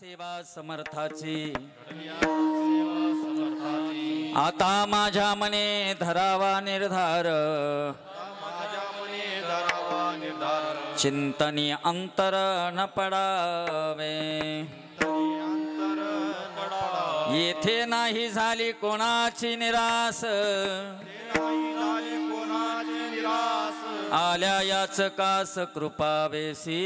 सेवा समर्थाची आता माझ्या मने धरावा निर्धार चिंतनी अंतर न पडावे येथे नाही झाली कोणाची निरास आल्या याच कास कृपावेसी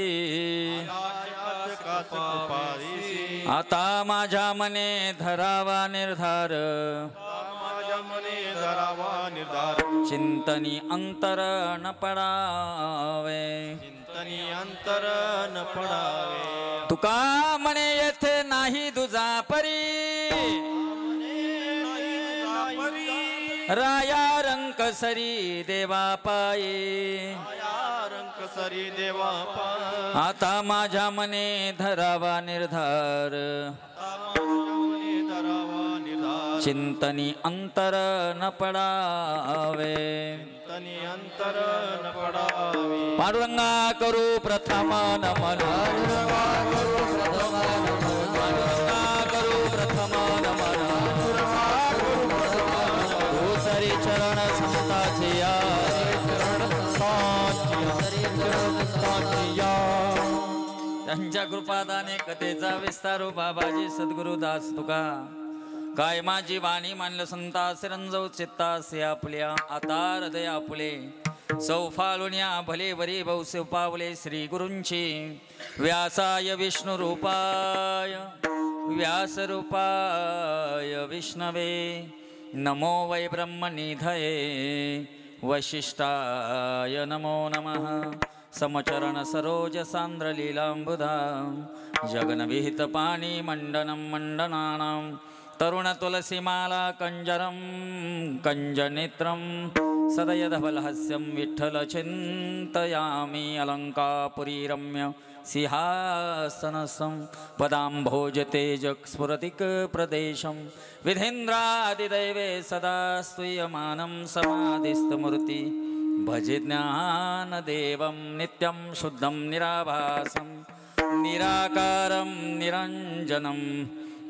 आता माझ्या मने धरावा निर्धार चिंतनी अंतर न पडावे तुका म्हणे येथे नाही दुजा परी राया रंक सरी देवा पाये आता माझ्या मने धरावा निर्धार चिंतनी अंतर न पडावे पांडुरंगा करू प्रथम नमन पांडुरंगा करू प्रथम नमन सरी चरण संताचे त्यांच्या कृपादाने कथेचा विस्तारू बाबाजी सद्गुरुदास तुका काय माझी वाणी मानलं संता सिरंजव चित्तासे आपल्या आता हृदय आपुले सौफालुन्या भले वरी बहुसे पावले श्री गुरूंची व्यासाय विष्णु रूपाय व्यास रूपाय विष्णवे नमो वै ब्रह्मनिधये वशिष्ठाय नमो नमः समचरण सरोज सांद्र लीलांबुधा जगन विहित पाणी मंडनं मंडनानां तरुण तुलसीमाला कंजरं कंजनेत्रं सदयधवलहास्यं विठ्ठल चिन्तयामि अलङ्कापुरी रम्य सिंहासनसं पदाम्भोजतेजक् स्फुरतिक प्रदेशं विधेन्द्रादिदैवे सदा स्तूयमानं समाधिस्थमूर्ति भजे ज्ञानदेवं नित्यं शुद्धं निराभासं निराकारं निरञ्जनं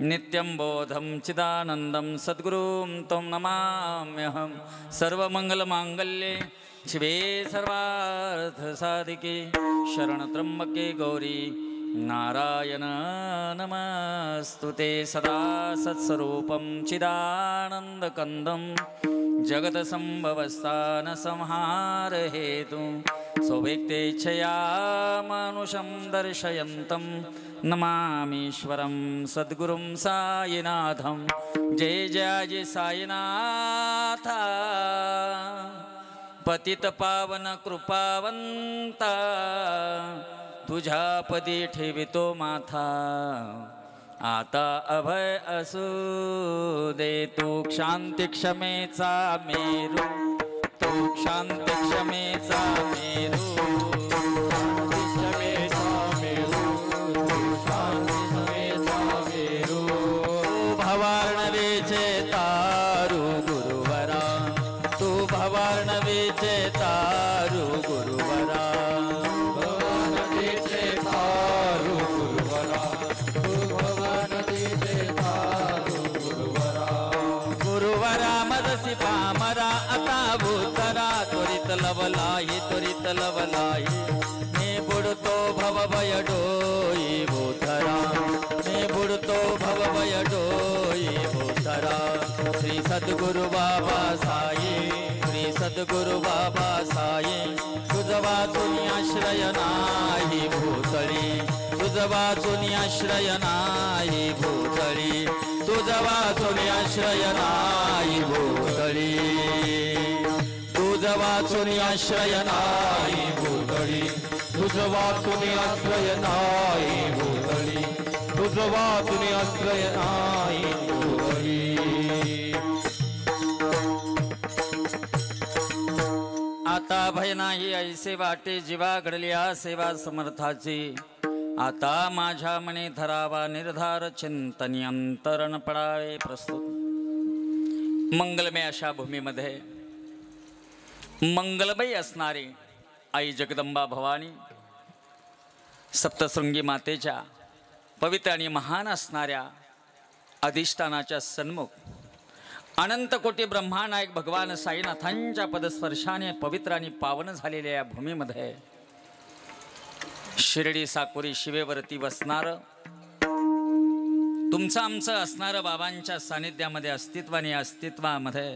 नित्यं बोधं चिदानन्दं सद्गुरुं तं नमाम्यहं सर्वमङ्गलमाङ्गल्ये शिवे सर्वार्थसाधिके शरणत्र्यम्बके गौरी नारायण नमस्तुते सदा सत्स्वरूपं चिदानन्दकन्दं जगत्सम्भवस्थानसंहार हेतु स्वव्यक्तेच्छया मानुषं दर्शयन्तं नमामीश्वरं सद्गुरुं साईनाथं जय जय साईनाथ पतित पावन कृपावंता तुझ्या पदी ठेवितो माथा आता अभय असू दे तू शांती क्षमेचा मेरू तू शांती क्षमेचा मेरू भवार्णवेचे तारू गुरुवरा तू भवार्णवेचे तारू गुरुवरा भवार्णवेचे तारू गुरुवरा तू भवार्णवेचे तारू गुरुवरा गुरुवरा मदसी पामरा आता भूतरा त्वरित लवलाही ने बुडतो भवभय डोई भूतरा ने बुडतो भवभय डोई भूतरा श्री सद्गुरु बाबा साई श्री सद्गुरु बाबा साई तुझ वाचून आश्रय नाही भूतळी तुझ वाचून आश्रय नाही भूतळी तुझ वाचून आश्रय नाही भूतळी तुझ वाचून आश्रय नाही भूतळी तुझ वाचून आश्रय नाही भूतळी तुझ वाचून आश्रय नाही भूतळी आता भय नाही ऐसे वाटे जीवा घडल्या सेवा समर्थाची आता माझ्या मने धरावा निर्धार चिंतनी अंतरण पडावे प्रस्तुत मंगलमय अशा भूमीमध्ये मंगलमयी असणारी आई जगदंबा भवानी सप्तशृंगी मातेच्या पवित्र आणि महान असणाऱ्या अधिष्ठानाच्या सन्मुख अनंत कोटी ब्रह्मानायक भगवान साईनाथांच्या पदस्पर्शाने पवित्र आणि पावन झालेल्या या भूमीमध्ये शिर्डी साकोरी शिवेवरती बसणारं तुमचं आमचं असणारं बाबांच्या सानिध्यामध्ये अस्तित्वामध्ये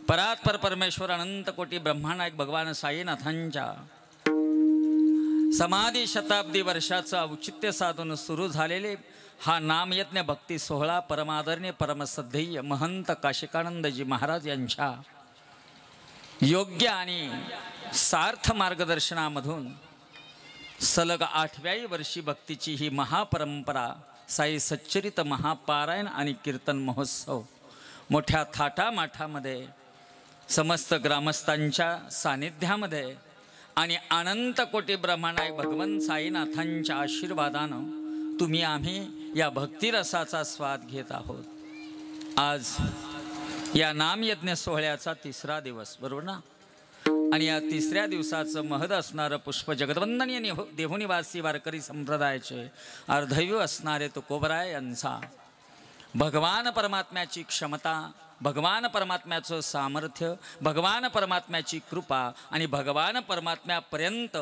परात्पर परमेश्वर अनंत कोटी ब्रह्मानायक भगवान साईनाथांच्या समाधी शताब्दी वर्षाचं औचित्य साधून सुरू झालेले हा नामयज्ञ भक्ती सोहळा परमादरणीय परमश्रद्धेय महंत काशिकानंदजी महाराज यांच्या योग्य आणि सार्थ मार्गदर्शनामधून सलग 8व्याही वर्षी भक्तीची ही महापरंपरा साई सच्चरित महापारायण आणि कीर्तन महोत्सव मोठ्या थाटामाठामध्ये समस्त ग्रामस्थांच्या सानिध्यामध्ये आणि अनंत कोटी ब्रह्मानायक भगवंत साईनाथांच्या आशीर्वादानं तुम्ही आम्ही या भक्तिरसाचा स्वाद घेत आहोत। आज या नामयज्ञ सोहळ्याचा 3रा दिवस, बरोबर ना? आणि या 3ऱ्या दिवसाचं महद असणारं पुष्प जगदवंदनीय देहुनिवासी वारकरी संप्रदायाचे अर्धैव असणारे तुकोबराय यांचा भगवान परमात्म्याची क्षमता, भगवान परमात्म्याचं सामर्थ्य, भगवान परमात्म्याची कृपा आणि भगवान परमात्म्यापर्यंत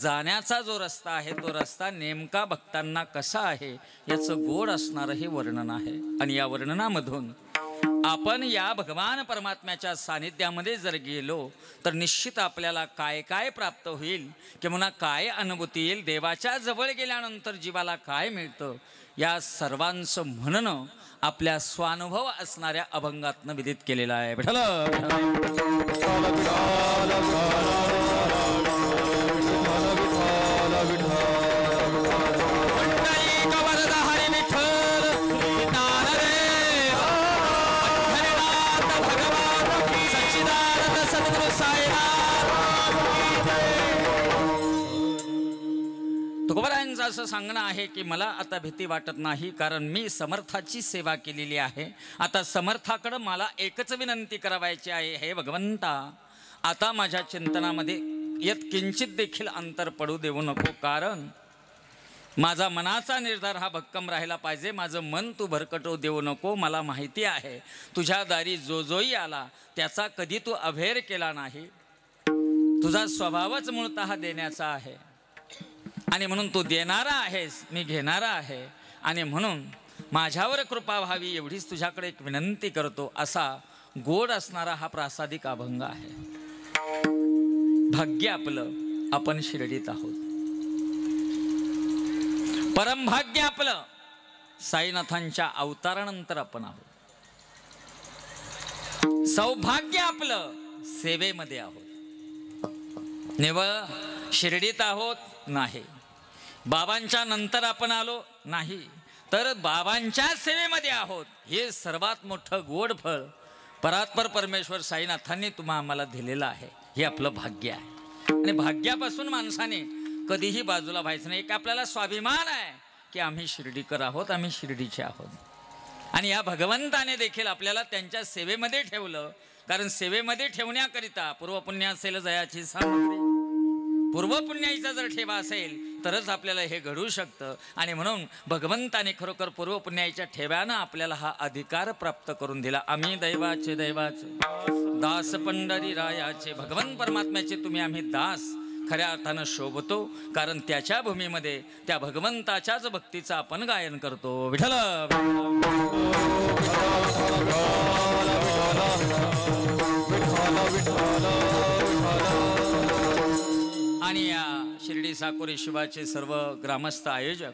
जाण्याचा जो रस्ता आहे तो रस्ता नेमका भक्तांना कसा आहे याचं गोड असणारं हे वर्णन आहे। आणि या वर्णनामधून आपण या भगवान परमात्म्याच्या सानिध्यामध्ये जर गेलो तर निश्चित आपल्याला काय काय प्राप्त होईल किंवा काय अनुभूती येईल, देवाच्या जवळ गेल्यानंतर जीवाला काय मिळतं या सर्वांचं म्हणणं आपल्या स्वानुभव असणाऱ्या अभंगातनं विदित केलेला आहे। तुकोबरायांचं असं सांगणं आहे की मला आता भीती वाटत नाही, कारण मी समर्थाची सेवा केलेली आहे। आता समर्थाकडं मला एकच विनंती करावायची आहे, हे भगवंता आता माझ्या चिंतनामध्ये येत किंचित देखील अंतर पडू देऊ नको, कारण माझा मनाचा निर्धार हा भक्कम राहिला पाहिजे। माझं मन तू भरकटू देऊ नको। मला माहिती आहे तुझ्या दारी जो जोही आला त्याचा कधी तू अभेर केला नाही। तुझा स्वभावच मूळतः देण्याचा आहे आणि म्हणून तू देणारा आहेस, मी घेणारा आहे, आणि म्हणून माझ्यावर कृपा व्हावी एवढीच तुझ्याकडे एक विनंती करतो, असा गोड असणारा हा प्रासादिक अभंग आहे। भाग्य आपलं, आपण शिर्डीत आहोत। परमभाग्य आपलं, साईनाथांच्या अवतारानंतर आपण आहोत। सौभाग्य आपलं, सेवेमध्ये आहोत। निवळ शिर्डीत आहोत नाही, बाबांच्या नंतर आपण आलो नाही, तर बाबांच्या सेवेमध्ये आहोत। हे सर्वात मोठं गोड फळ परात्पर परमेश्वर साईनाथांनी तुम्हा आम्हाला दिलेलं आहे। हे आपलं भाग्य आहे आणि भाग्यापासून माणसाने कधीही बाजूला व्हायचं नाही। एक आपल्याला स्वाभिमान आहे की आम्ही शिर्डीकर आहोत, आम्ही शिर्डीचे आहोत। आणि या भगवंताने देखील आपल्याला त्यांच्या सेवेमध्ये ठेवलं, कारण सेवेमध्ये ठेवण्याकरिता पूर्वपुण्य असेल जयाची सामग्री, पूर्वपुण्याचा जर ठेवा असेल तरच आपल्याला हे घडू शकतं। आणि म्हणून भगवंताने खरोखर पूर्वपुण्याच्या ठेव्यानं आपल्याला हा अधिकार प्राप्त करून दिला। आम्ही दैवाचे दास पंढरी रायाचे, भगवंत परमात्म्याचे तुम्ही आम्ही दास खऱ्या अर्थानं शोभतो, कारण त्याच्या भूमीमध्ये त्या भगवंताच्याच भक्तीचं आपण गायन करतो। विठ्ठल आणि या शिर्डी साकोरी शिवाचे सर्व ग्रामस्थ आयोजक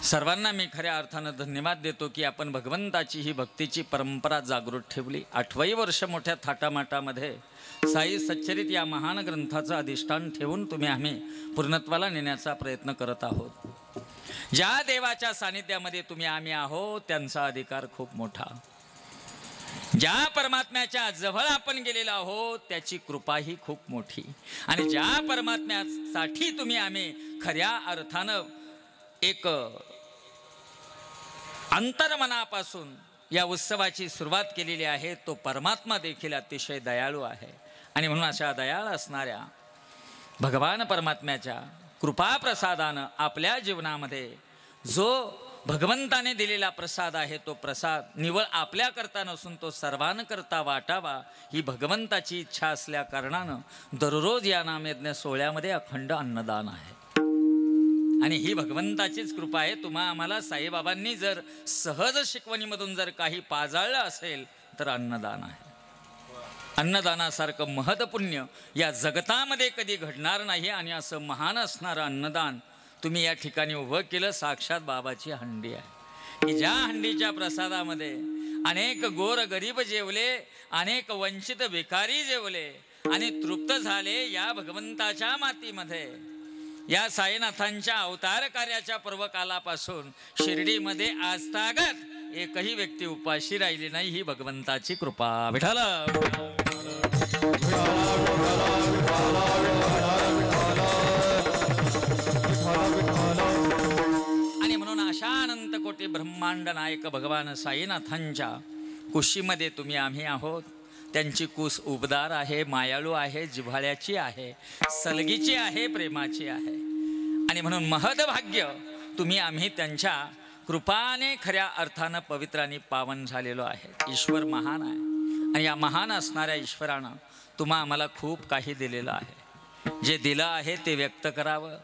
सर्वांना मी खऱ्या अर्थानं धन्यवाद देतो की आपण भगवंताची ही भक्तीची परंपरा जागृत ठेवली। 8वं वर्ष मोठ्या थाटामाटामध्ये साई सच्चरित या महान ग्रंथाचं अधिष्ठान ठेवून तुम्ही आम्ही पूर्णत्वाला नेण्याचा प्रयत्न करत आहोत। ज्या देवाच्या सानिध्यामध्ये तुम्ही आम्ही आहोत त्यांचा अधिकार खूप मोठा, ज्या परमात्म्याच्या जवळ आपण गेलेलो आहोत त्याची कृपा ही खूप मोठी, आणि ज्या परमात्म्यासाठी तुम्ही आम्ही खऱ्या अर्थानं एक अंतर्मनापासून या उत्सवाची सुरुवात केलेली आहे, तो परमात्मा देखील अतिशय दयाळू आहे। आणि म्हणून अशा दयाळ असणाऱ्या भगवान परमात्म्याच्या कृपाप्रसादानं आपल्या जीवनामध्ये जो भगवंताने दिलेला प्रसाद आहे तो प्रसाद निवळ आपल्याकरता नसून तो सर्वांकरता वाटावा ही भगवंताची इच्छा असल्या कारणानं दररोज या नामयज्ञ सोहळ्यामध्ये अखंड अन्नदान आहे आणि ही भगवंताचीच कृपा आहे। तुम्हा आम्हाला साईबाबांनी जर सहज शिकवणीमधून जर काही पाजाळलं असेल तर अन्नदान आहे। अन्नदानासारखं महत्पुण्य या जगतामध्ये कधी घडणार नाही आणि असं महान असणारं अन्नदान तुम्ही या ठिकाणी उभं केलं। साक्षात बाबाची हंडी आहे की ज्या हंडीच्या प्रसादामध्ये अनेक गोर गरीब जेवले, अनेक वंचित भिकारी जेवले आणि तृप्त झाले। या भगवंताच्या मातीमध्ये या साईनाथांच्या अवतार कार्याच्या पर्वकालापासून शिर्डीमध्ये आजतागत एकही व्यक्ती उपाशी राहिली नाही। ही भगवंताची कृपा। विठ्ठल आणि म्हणून अशा अनंत कोटी ब्रह्मांड नायक भगवान साईनाथांच्या कुशीमध्ये तुम्ही आम्ही आहोत। त्यांची कुस उबदार आहे, मायाळू आहे, जिव्हाळ्याची आहे, सलगीची आहे, प्रेमाची आहे आणि म्हणून महदभाग्य तुम्ही आम्ही त्यांच्या कृपाने खऱ्या अर्थानं पवित्र आणि पावन झालेलो आहे। ईश्वर महान आहे आणि या महान असणाऱ्या ईश्वरानं तुम्हा आम्हाला खूप काही दिलेलं आहे। जे दिलं आहे ते व्यक्त करावं,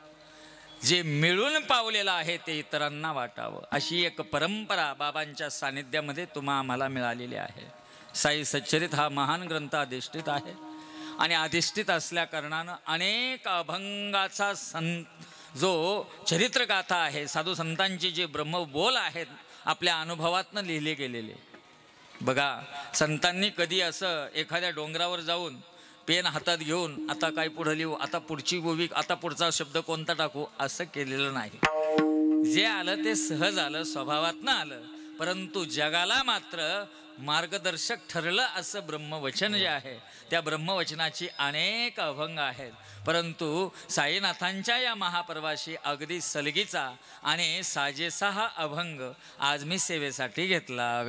जे मिळून पावलेलं आहे ते इतरांना वाटावं, अशी एक परंपरा बाबांच्या सानिध्यामध्ये तुम्हा आम्हाला मिळालेली आहे। साई सच्चरित हा महान ग्रंथ अधिष्ठित आहे आणि अधिष्ठित असल्या कारणानं अनेक अभंगाचा जो चरित्रगाथा आहे, साधू संतांची जे ब्रह्मबोल आहेत आपल्या अनुभवातनं लिहिले गेलेले। बघा, संतांनी कधी असं एखाद्या डोंगरावर जाऊन पेन हातात घेऊन आता काय पुढं लिहू, आता पुढची गोवी, आता पुढचा शब्द कोणता टाकू, असं केलेलं नाही। जे आलं ते सहज आलं, स्वभावातनं आलं, परंतु जगाला मात्र मार्गदर्शक ठरलं असं ब्रह्मवचन जे आहे त्या ब्रह्मवचनाची अनेक अभंग आहेत। परंतु साईनाथांच्या या महापर्वाशी अगदी सलगीचा आणि साजेसा हा अभंग आज मी सेवेसाठी घेतला।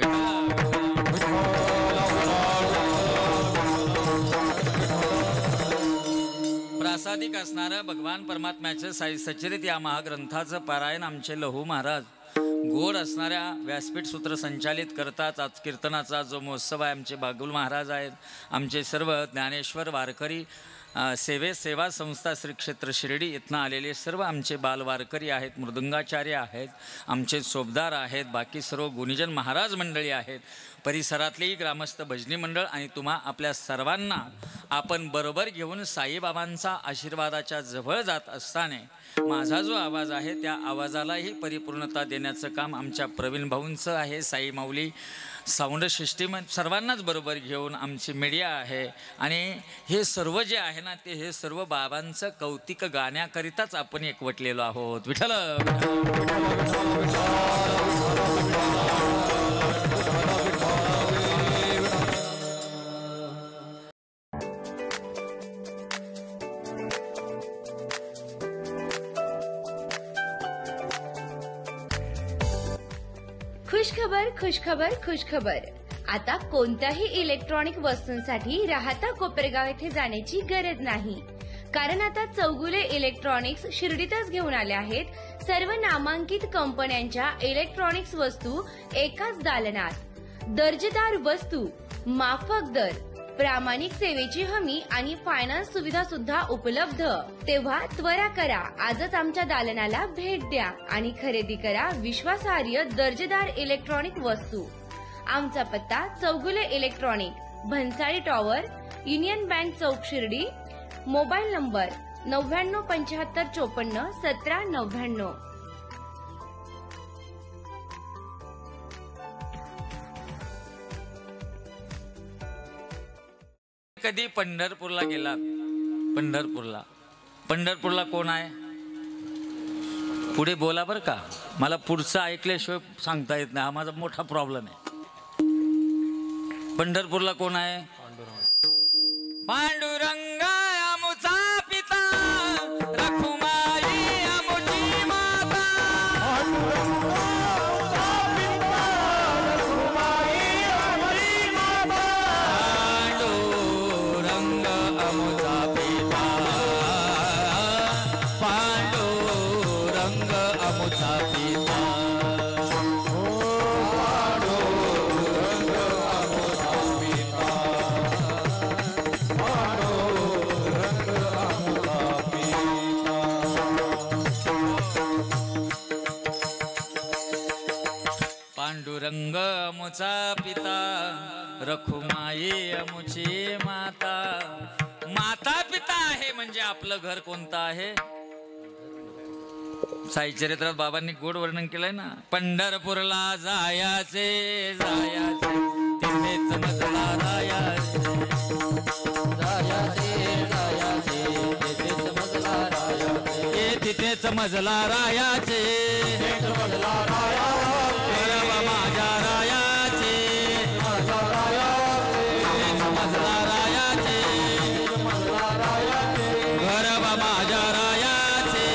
प्रासादिक असणारं भगवान परमात्म्याचं साई सच्चरित या महाग्रंथाचं पारायण आमचे लहू महाराज गोड असणाऱ्या व्यासपीठ सूत्र संचालित करतात। आज कीर्तनाचा जो महोत्सव आहे आमचे बागुल महाराज आहेत, आमचे सर्व ज्ञानेश्वर वारकरी सेवा संस्था श्री क्षेत्र शिर्डी इथनं आलेले सर्व आमचे बालवारकरी आहेत, मृदुंगाचार्य आहेत, आमचे सोबदार आहेत, बाकी सर्व गुणीजन महाराज मंडळी आहेत, परिसरातलेही ग्रामस्थ भजनी मंडळ आणि तुम्हा आपल्या सर्वांना आपण बरोबर घेऊन साईबाबांचा आशीर्वादाच्या जवळ जात असताना माझा जो आवाज आहे त्या आवाजालाही परिपूर्णता देण्याचं काम आमच्या प्रवीण भाऊंचं आहे। साई माऊली साऊंड सिस्टीम सर्वांनाच बरोबर घेऊन आमची मीडिया आहे आणि हे सर्व जे आहे ना ते हे सर्व बाबांचं कौतिक गाण्याकरिताच आपण एकवटलेलो आहोत। विठ्ठल खुशखबर खुशखबर खुशखबर। आता कोणत्याही इलेक्ट्रॉनिक वस्तूंसाठी राहता कोपरगाव येथे जाण्याची गरज नाही, कारण आता चौगुले इलेक्ट्रॉनिक्स शिर्डीतच घेऊन आले आहेत सर्व नामांकित कंपन्यांच्या इलेक्ट्रॉनिक्स वस्तू एकाच दालनात। दर्जेदार वस्तू, माफक दर, प्रामाणिक सेवेची हमी आणि फायनान्स सुविधा सुद्धा उपलब्ध। तेव्हा त्वरा करा, आजच आमच्या दालनाला भेट द्या आणि खरेदी करा विश्वासार्ह दर्जेदार इलेक्ट्रॉनिक वस्तू। आमचा पत्ता Chougule electronic, Bhansali tower, Union Bank चौक शिर्डी। Mobile number 9975541799। कधी पंढरपूरला गेला? पंढरपूरला कोण आहे? पुढे बोला बरं का, मला पुढचं ऐकल्याशिवाय सांगता येत नाही, हा माझा मोठा प्रॉब्लेम आहे। पंढरपूरला कोण आहे? पांडुरंग आमुचा पिता, रखुमाई आमुची माता। पांडुरंग आमुचा पिता, पांडुरंग आमुचा पिता। पांडुरंग अमुचा पिता, रखुमाई अमुची माता. माता पिता आहे म्हणजे आपलं घर कोणतं आहे? साई चरित्रात बाबांनी गोड वर्णन केलंय ना. पंढरपूरला जायाचे जायाचे तिथेच मजला रायाचे, जायाचे जायाचे तिथेच मजला रायाचे, तिथेच मजला रायाचे, मजला रायाचे माझ्या रायाचे, तिथेच मजला रायाचे, मजला रायाचे घर माझ्या रायाचे,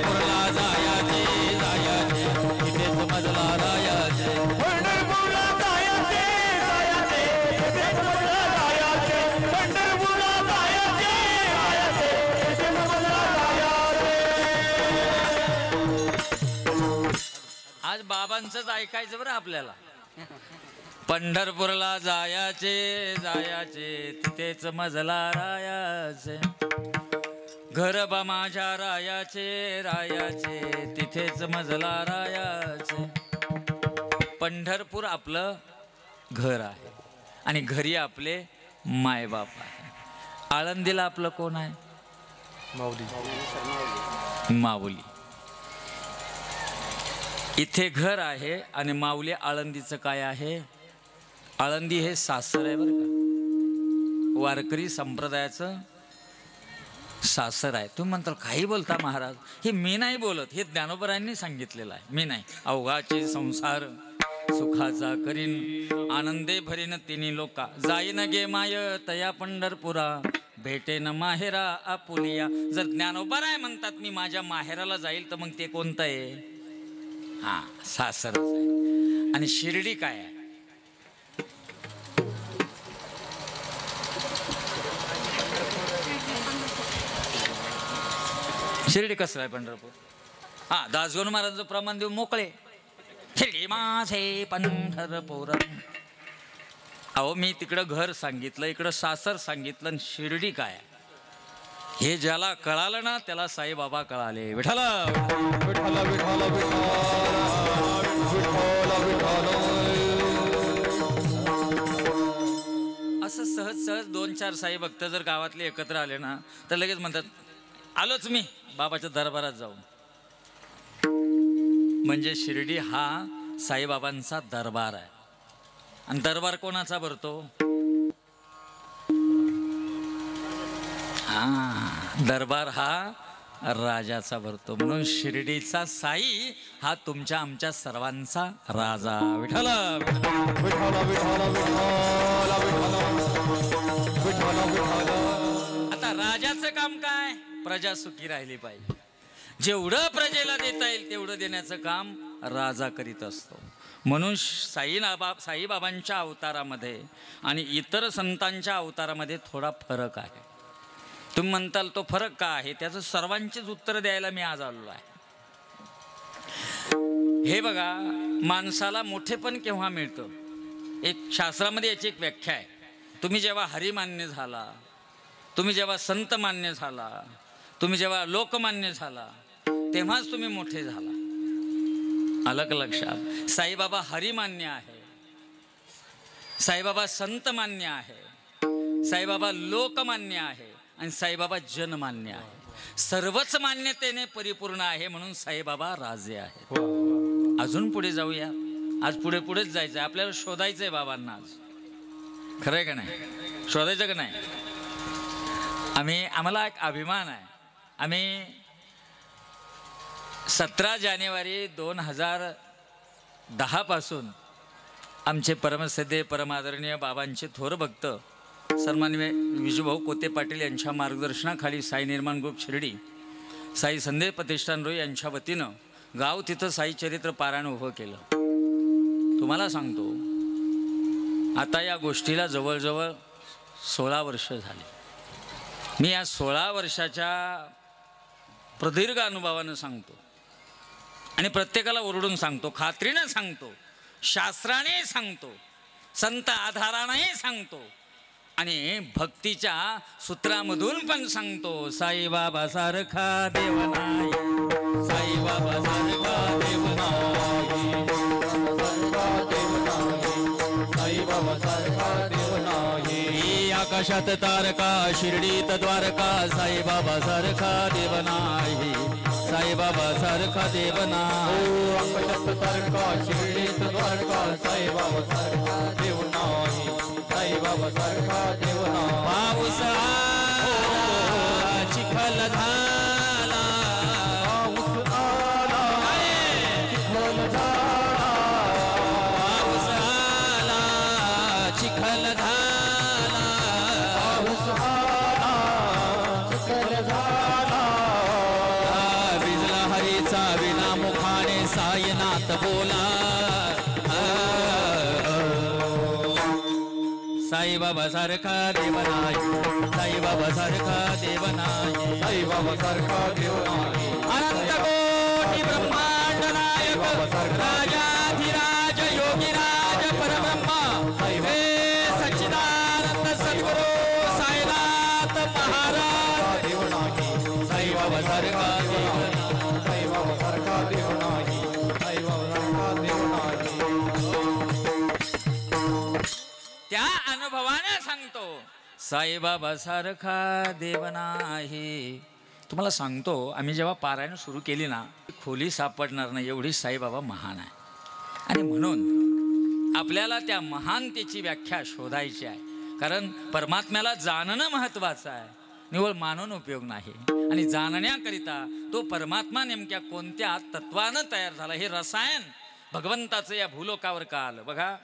पंढरपूरला जायाचे जायाचे तिथेच मजला रायाचे, पंढरपूरला जायाचे जायाचे तिथेच मजला रायाचे, पंढरपूरला जायाचे जायाचे तिथेच मजला रायाचे. आज बाबांचंच ऐकायचं बरं आपल्याला. पंढरपूरला जायाचे जायाचे तिथेच मजला रायाचे, घर बा माझ्या रायाचे रायाचे तिथेच मजला रायाचे. पंढरपूर आपलं घर आहे आणि घरी आपले मायबाप आहे. आळंदीला आपलं कोण आहे? माऊली. इथे घर आहे आणि माऊली आळंदीचं काय आहे? आळंदी हे सासर आहे बरं का, वारकरी संप्रदायाचं सासर आहे. तुम्ही म्हणताल काही बोलता महाराज? हे मी नाही बोलत, हे ज्ञानोबरायांनी सांगितलेलं आहे, मी नाही. अवघाचे संसार सुखाचा करीन, आनंदे भरीन तिन्ही लोका, जाईन गे माय तया पंढरपुरा, भेटेन माहेरा आपुलिया. जर ज्ञानोबराय म्हणतात मी माझ्या माहेराला जाईल, तर मग ते कोणतं आहे? हा, सासरच आहे. आणि शिर्डी काय आहे? शिर्डी कसं आहे? पंढरपूर. हा, दासगणू महाराजांचं प्रमाण देऊन मोकळे, शिर्डी माझे पंढरपूर. अहो, मी तिकडं घर सांगितलं, इकडं सासर सांगितलं, आणि शिर्डी काय आहे हे ज्याला कळालं ना त्याला साईबाबा कळाले. विठ्ठल विठ्ठल विठ्ठल असं सहज सहज 2-4 साई भक्त जर गावातले एकत्र आले ना तर लगेच म्हणतात आलोच मी बाबाच्या दरबारात जाऊन. म्हणजे शिर्डी हा साईबाबांचा दरबार आहे. आणि दरबार कोणाचा भरतो? दरबार हा राजाचा भरतो. म्हणून शिर्डीचा साई हा तुमच्या आमच्या सर्वांचा राजा. विठ्ठल आता राजाचं काम काय? प्रजा सुखी राहिली पाहिजे. जेवढं प्रजेला देता येईल तेवढं देण्याचं काम राजा करीत असतो. म्हणून साईबाबांच्या अवतारामध्ये आणि इतर संतांच्या अवतारामध्ये थोडा फरक आहे. तुम्ही म्हणताल तो फरक का आहे? त्याचं सर्वांचीच उत्तर द्यायला मी आज आलेलो आहे. हे बघा, माणसाला मोठेपण केव्हा मिळतं? एक शास्त्रामध्ये याची एक व्याख्या आहे. तुम्ही जेव्हा हरिमान्य झाला, तुम्ही जेव्हा संत मान्य झाला, तुम्ही जेव्हा लोकमान्य झाला, तेव्हाच तुम्ही मोठे झाला. आलं का लक्षात? साईबाबा हरिमान्य आहे, साईबाबा संत मान्य आहे, साईबाबा लोकमान्य आहे आणि साईबाबा जनमान्य आहे. सर्वच मान्यतेने परिपूर्ण आहे. म्हणून साईबाबा राजे आहेत. अजून पुढे जाऊया. आज पुढे पुढेच जायचं आहे. आपल्याला शोधायचंय बाबांना आज. खरं आहे का नाही? शोधायचं का नाही? आम्हाला एक अभिमान आहे. आम्ही 17 जानेवारी 2010 पासून आमचे परमश्रद्धेय परमादरणीय बाबांचे थोर भक्त सन्माननीय विजूभाऊ कोते पाटील यांच्या मार्गदर्शनाखाली साई निर्माण ग्रुप शिर्डी, साई संदेश प्रतिष्ठान रोई यांच्या वतीनं गाव तिथं साई चरित्र पारायण उभं केलं. तुम्हाला सांगतो, आता या गोष्टीला जवळजवळ 16 वर्ष झाली. मी या 16 वर्षाच्या प्रदीर्घ अनुभवानं सांगतो आणि प्रत्येकाला ओरडून सांगतो, खात्रीनं सांगतो, शास्त्राने सांगतो, संत आधारानेही सांगतो आणि भक्तीच्या सूत्रामधून पण सांगतो. साईबाबा सारखा देव नाही, साईबाबा सारखा देव नाही. आकाशात तारका शिर्डीत द्वारका साईबाबा सारखा देव नाही साईबाबा सारखा देव नाही आकाशात तारका शिर्डीत द्वारका साईबाबा सारखा देव नाही साईबाबा सारखा देव नाही पाऊस आला चिखल झाला पाऊस आला चिखल झाला पाऊस आला चिखल झाला पाऊस आला चिखल झाला बिजला हरीचा विना मुखाने साईनाथ बोला साईबाबा सारखा देव नाही साईबाबा सारखा देव नाही साईबाबा सारखा देव नाही अनंत कोटी ब्रह्मांड नायक राजाधिराज योगीराज परब्रह्म हे सच्चिदानंद सद्गुरु साईनाथ महाराज देव नाही साईबाबा सारखा देव नाही साईबाबा सारखा देव नाही साईबाबा सारखा देव नाही त्या अनुभवाने सांगतो साईबाबा सारखा देव नाही. तुम्हाला सांगतो आम्ही जेव्हा पारायण सुरू केली ना खोली सापडणार नाही एवढी साईबाबा महान आहे आणि म्हणून आपल्याला त्या महानतेची व्याख्या शोधायची आहे. कारण परमात्म्याला जाणणं महत्त्वाचं आहे निवळ मानून उपयोग नाही. आणि जाणण्याकरिता तो परमात्मा नेमक्या कोणत्या तत्वानं तयार झाला हे रसायन भगवंताचं या भूलोकावर का आलं बघा.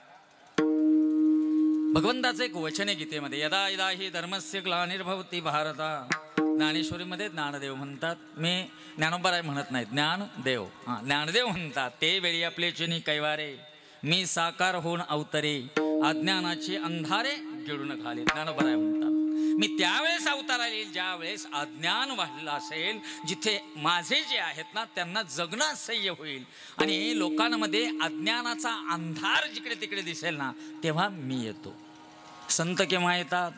भगवंताचं एक वचन आहे गीतेमध्ये यदा यदा ही धर्मस्य ग्लानिर्भवती भारता. ज्ञानेश्वरीमध्ये ज्ञानदेव म्हणतात मी ज्ञानोबराय म्हणत नाहीत ज्ञानदेव ज्ञानदेव म्हणतात ते वेळी आपले चिनी कैवारे मी साकार होऊन अवतरे अज्ञानाचे अंधारे गिळून घाले. ज्ञानोबराय म्हणतात मी त्यावेळेस अवतार येईल ज्या वेळेस अज्ञान वाढलं असेल जिथे माझे जे आहेत ना त्यांना जगणं असह्य होईल आणि लोकांमध्ये अज्ञानाचा अंधार जिकडे तिकडे दिसेल ना तेव्हा मी येतो. संत केव्हा येतात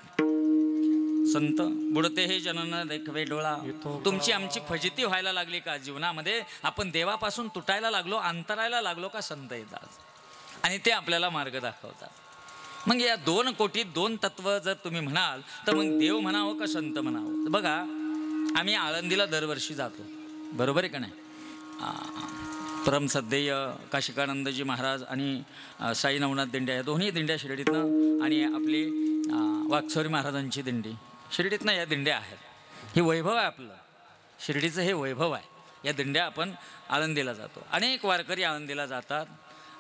संत बुडते हे जनन देखवे डोळा. तुमची आमची फजिती व्हायला लागली का जीवनामध्ये आपण देवापासून तुटायला लागलो अंतरायला लागलो का संत येतात आणि ते आपल्याला मार्ग दाखवतात. मग या 2 कोटीत 2 तत्व जर तुम्ही म्हणाल तर मग देव म्हणावं का संत म्हणावं. बघा आम्ही आळंदीला दरवर्षी जातो बरोबर आहे का नाही. परमसद्देय काशिकानंदजी महाराज आणि साई नवनाथ दिंड्या या दोन्ही दिंड्या शिर्डीतनं आणि आपली वाकसोरी महाराजांची दिंडी शिर्डीतनं या दिंड्या आहेत. हे वैभव आहे आपलं शिर्डीचं हे वैभव आहे. या दिंड्या आपण आळंदीला जातो. अनेक वारकरी आळंदीला जातात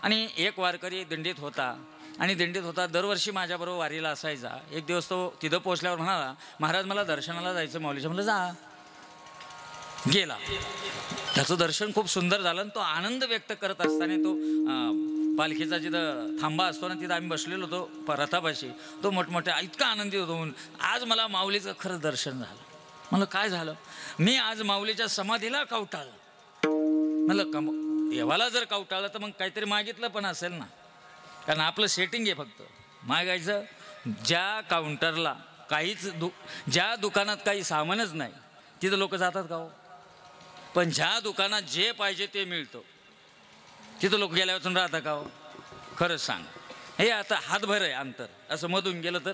आणि एक वारकरी दिंडीत होता आणि दिंडीत होता दरवर्षी माझ्याबरोबर वारीला असायचा. एक दिवस तो तिथं पोचल्यावर म्हणाला महाराज मला दर्शनाला जायचं माऊलीच्या. म्हणलं जा. गेला. त्याचं दर्शन खूप सुंदर झालं आणि तो आनंद व्यक्त करत असताना तो पालखीचा जिथं थांबा असतो ना तिथं आम्ही बसलेलो होतो रथापाशी. तो मोठमोठ्या इतका आनंदी होतो म्हणून आज मला माऊलीचं खरं दर्शन झालं. म्हणलं काय झालं. मी आज माऊलीच्या समाधीला कवटाळलं. म्हणलं देवाला जर कवटाळलं तर मग काहीतरी मागितलं पण असेल ना. कारण आपलं सेटिंग आहे फक्त मागायचं. ज्या काउंटरला काहीच ज्या दुकानात काही सामानच नाही तिथं लोक जातात का हो. पण ज्या दुकानात जे पाहिजे ते मिळतं तिथं लोक गेल्यापासून राहता का हो. खरंच सांग हे आता हातभर आहे अंतर असं मधून गेलं तर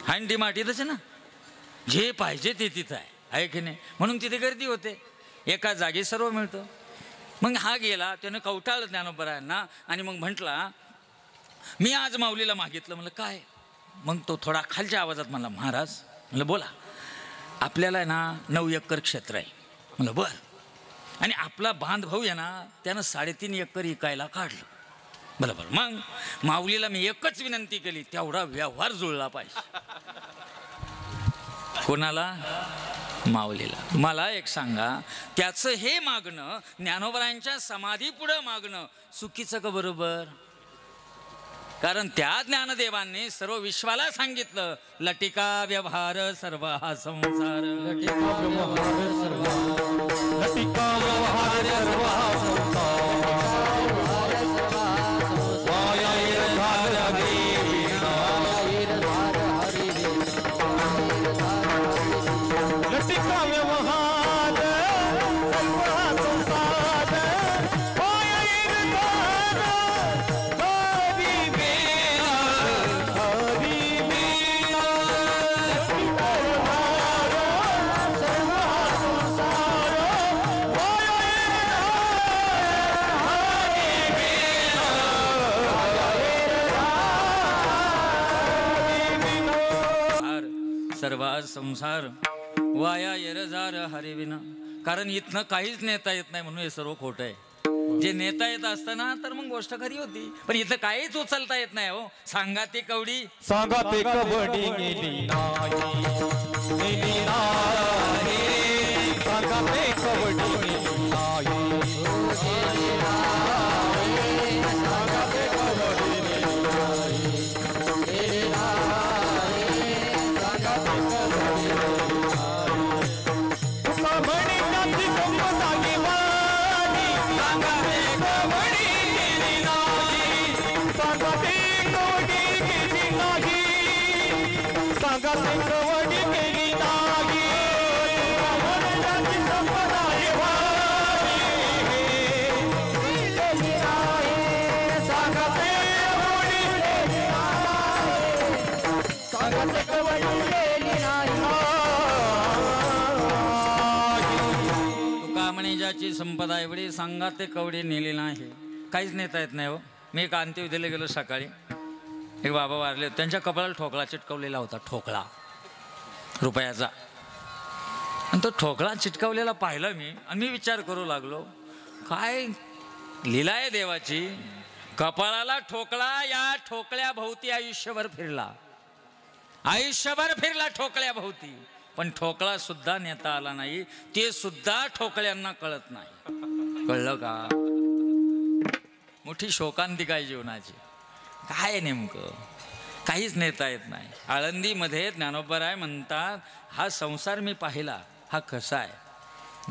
हँडी माटीतच आहे ना. जे पाहिजे ते तिथं आहे की नाही. म्हणून तिथे गर्दी होते एका जागी सर्व मिळतं. मग हा गेला त्यानं कवटाळलं ज्ञानोबरायांना आणि मग म्हटला मी आज माऊलीला मागितलं. म्हणलं काय. मग तो थोडा खालच्या आवाजात म्हणला महाराज. म्हणलं बोला. आपल्याला आहे ना 9 एकर क्षेत्र आहे. म्हणलं बरं. आणि आपला बांधभाऊ आहे ना त्यानं 3.5 एकर इकायला काढलं. बरोबर. मग माऊलीला मी एकच विनंती केली तेवढा व्यवहार जुळला पाहिजे. कोणाला माऊलीला. मला एक सांगा त्याचं हे मागणं ज्ञानोबरायांच्या समाधी पुढं मागणं चुकीचं का बरोबर. कारण त्या ज्ञानदेवांनी सर्व विश्वाला सांगितलं लटिका व्यवहार सर्व हा संसार. लटिका व्यवहार सर्व लटिका व्यवहार सर्व हा संसार. वाया धार हरी लटिका व्यवहार सर्व हा संसार. वाया धार हरी मेरा हरी मेरा सर्वा संसार वाया येरजार हरिविना. कारण इथनं काहीच नेता येत नाही म्हणून हे सर्व खोटं आहे. जे नेता येत असताना तर मग गोष्ट खरी होती, पण इथं काहीच उचलता येत नाही. हो सांगा ती कवडी, सांगा ते कवडी नेली नाही, नेली नाही. सांगा ते कवडी नेली नाही, सांगा ते कवडी नेली नाही, नेली नाही. सांगा ते कवडी नेली नाही. तुका म्हणे त्याची संपदा घेवानी, सांगा ते कवडी नेली नाही. सांगा ते कवडी गेली नाही, सांगा ते कवडी गेली नाही. तुका म्हणे त्याची संपदा घेवानी, गेली नाही. सांगा ते कवडी गेली नाही, सांगा ते कवडी गेली नाही. तुका म्हणे ज्याची संपदा एवढी सांगा ते कवडी नेली नाही. काहीच नेता येत नाही. हो मी एक अंत्यविधीला गेलो सकाळी, एक बाबा वारले होते. त्यांच्या कपाळाला ठोकळा चिटकवलेला होता, ठोकळा रुपयाचा. आणि तो ठोकळा चिटकवलेला पाहिला मी, आणि मी विचार करू लागलो काय लीला आहे देवाची. कपाळाला ठोकळा, या ठोकळ्या भोवती आयुष्यभर फिरला, आयुष्यभर फिरला ठोकळ्या भोवती, पण ठोकळा सुद्धा नेता आला नाही. ते सुद्धा ठोकळ्यांना कळत नाही. कळलं का? मोठी शोकांतिका आहे जीवनाची. काय नेमकं काहीच नेता येत नाही. आळंदीमध्ये ज्ञानोबराय म्हणतात, हा संसार मी पाहिला, हा कसा आहे.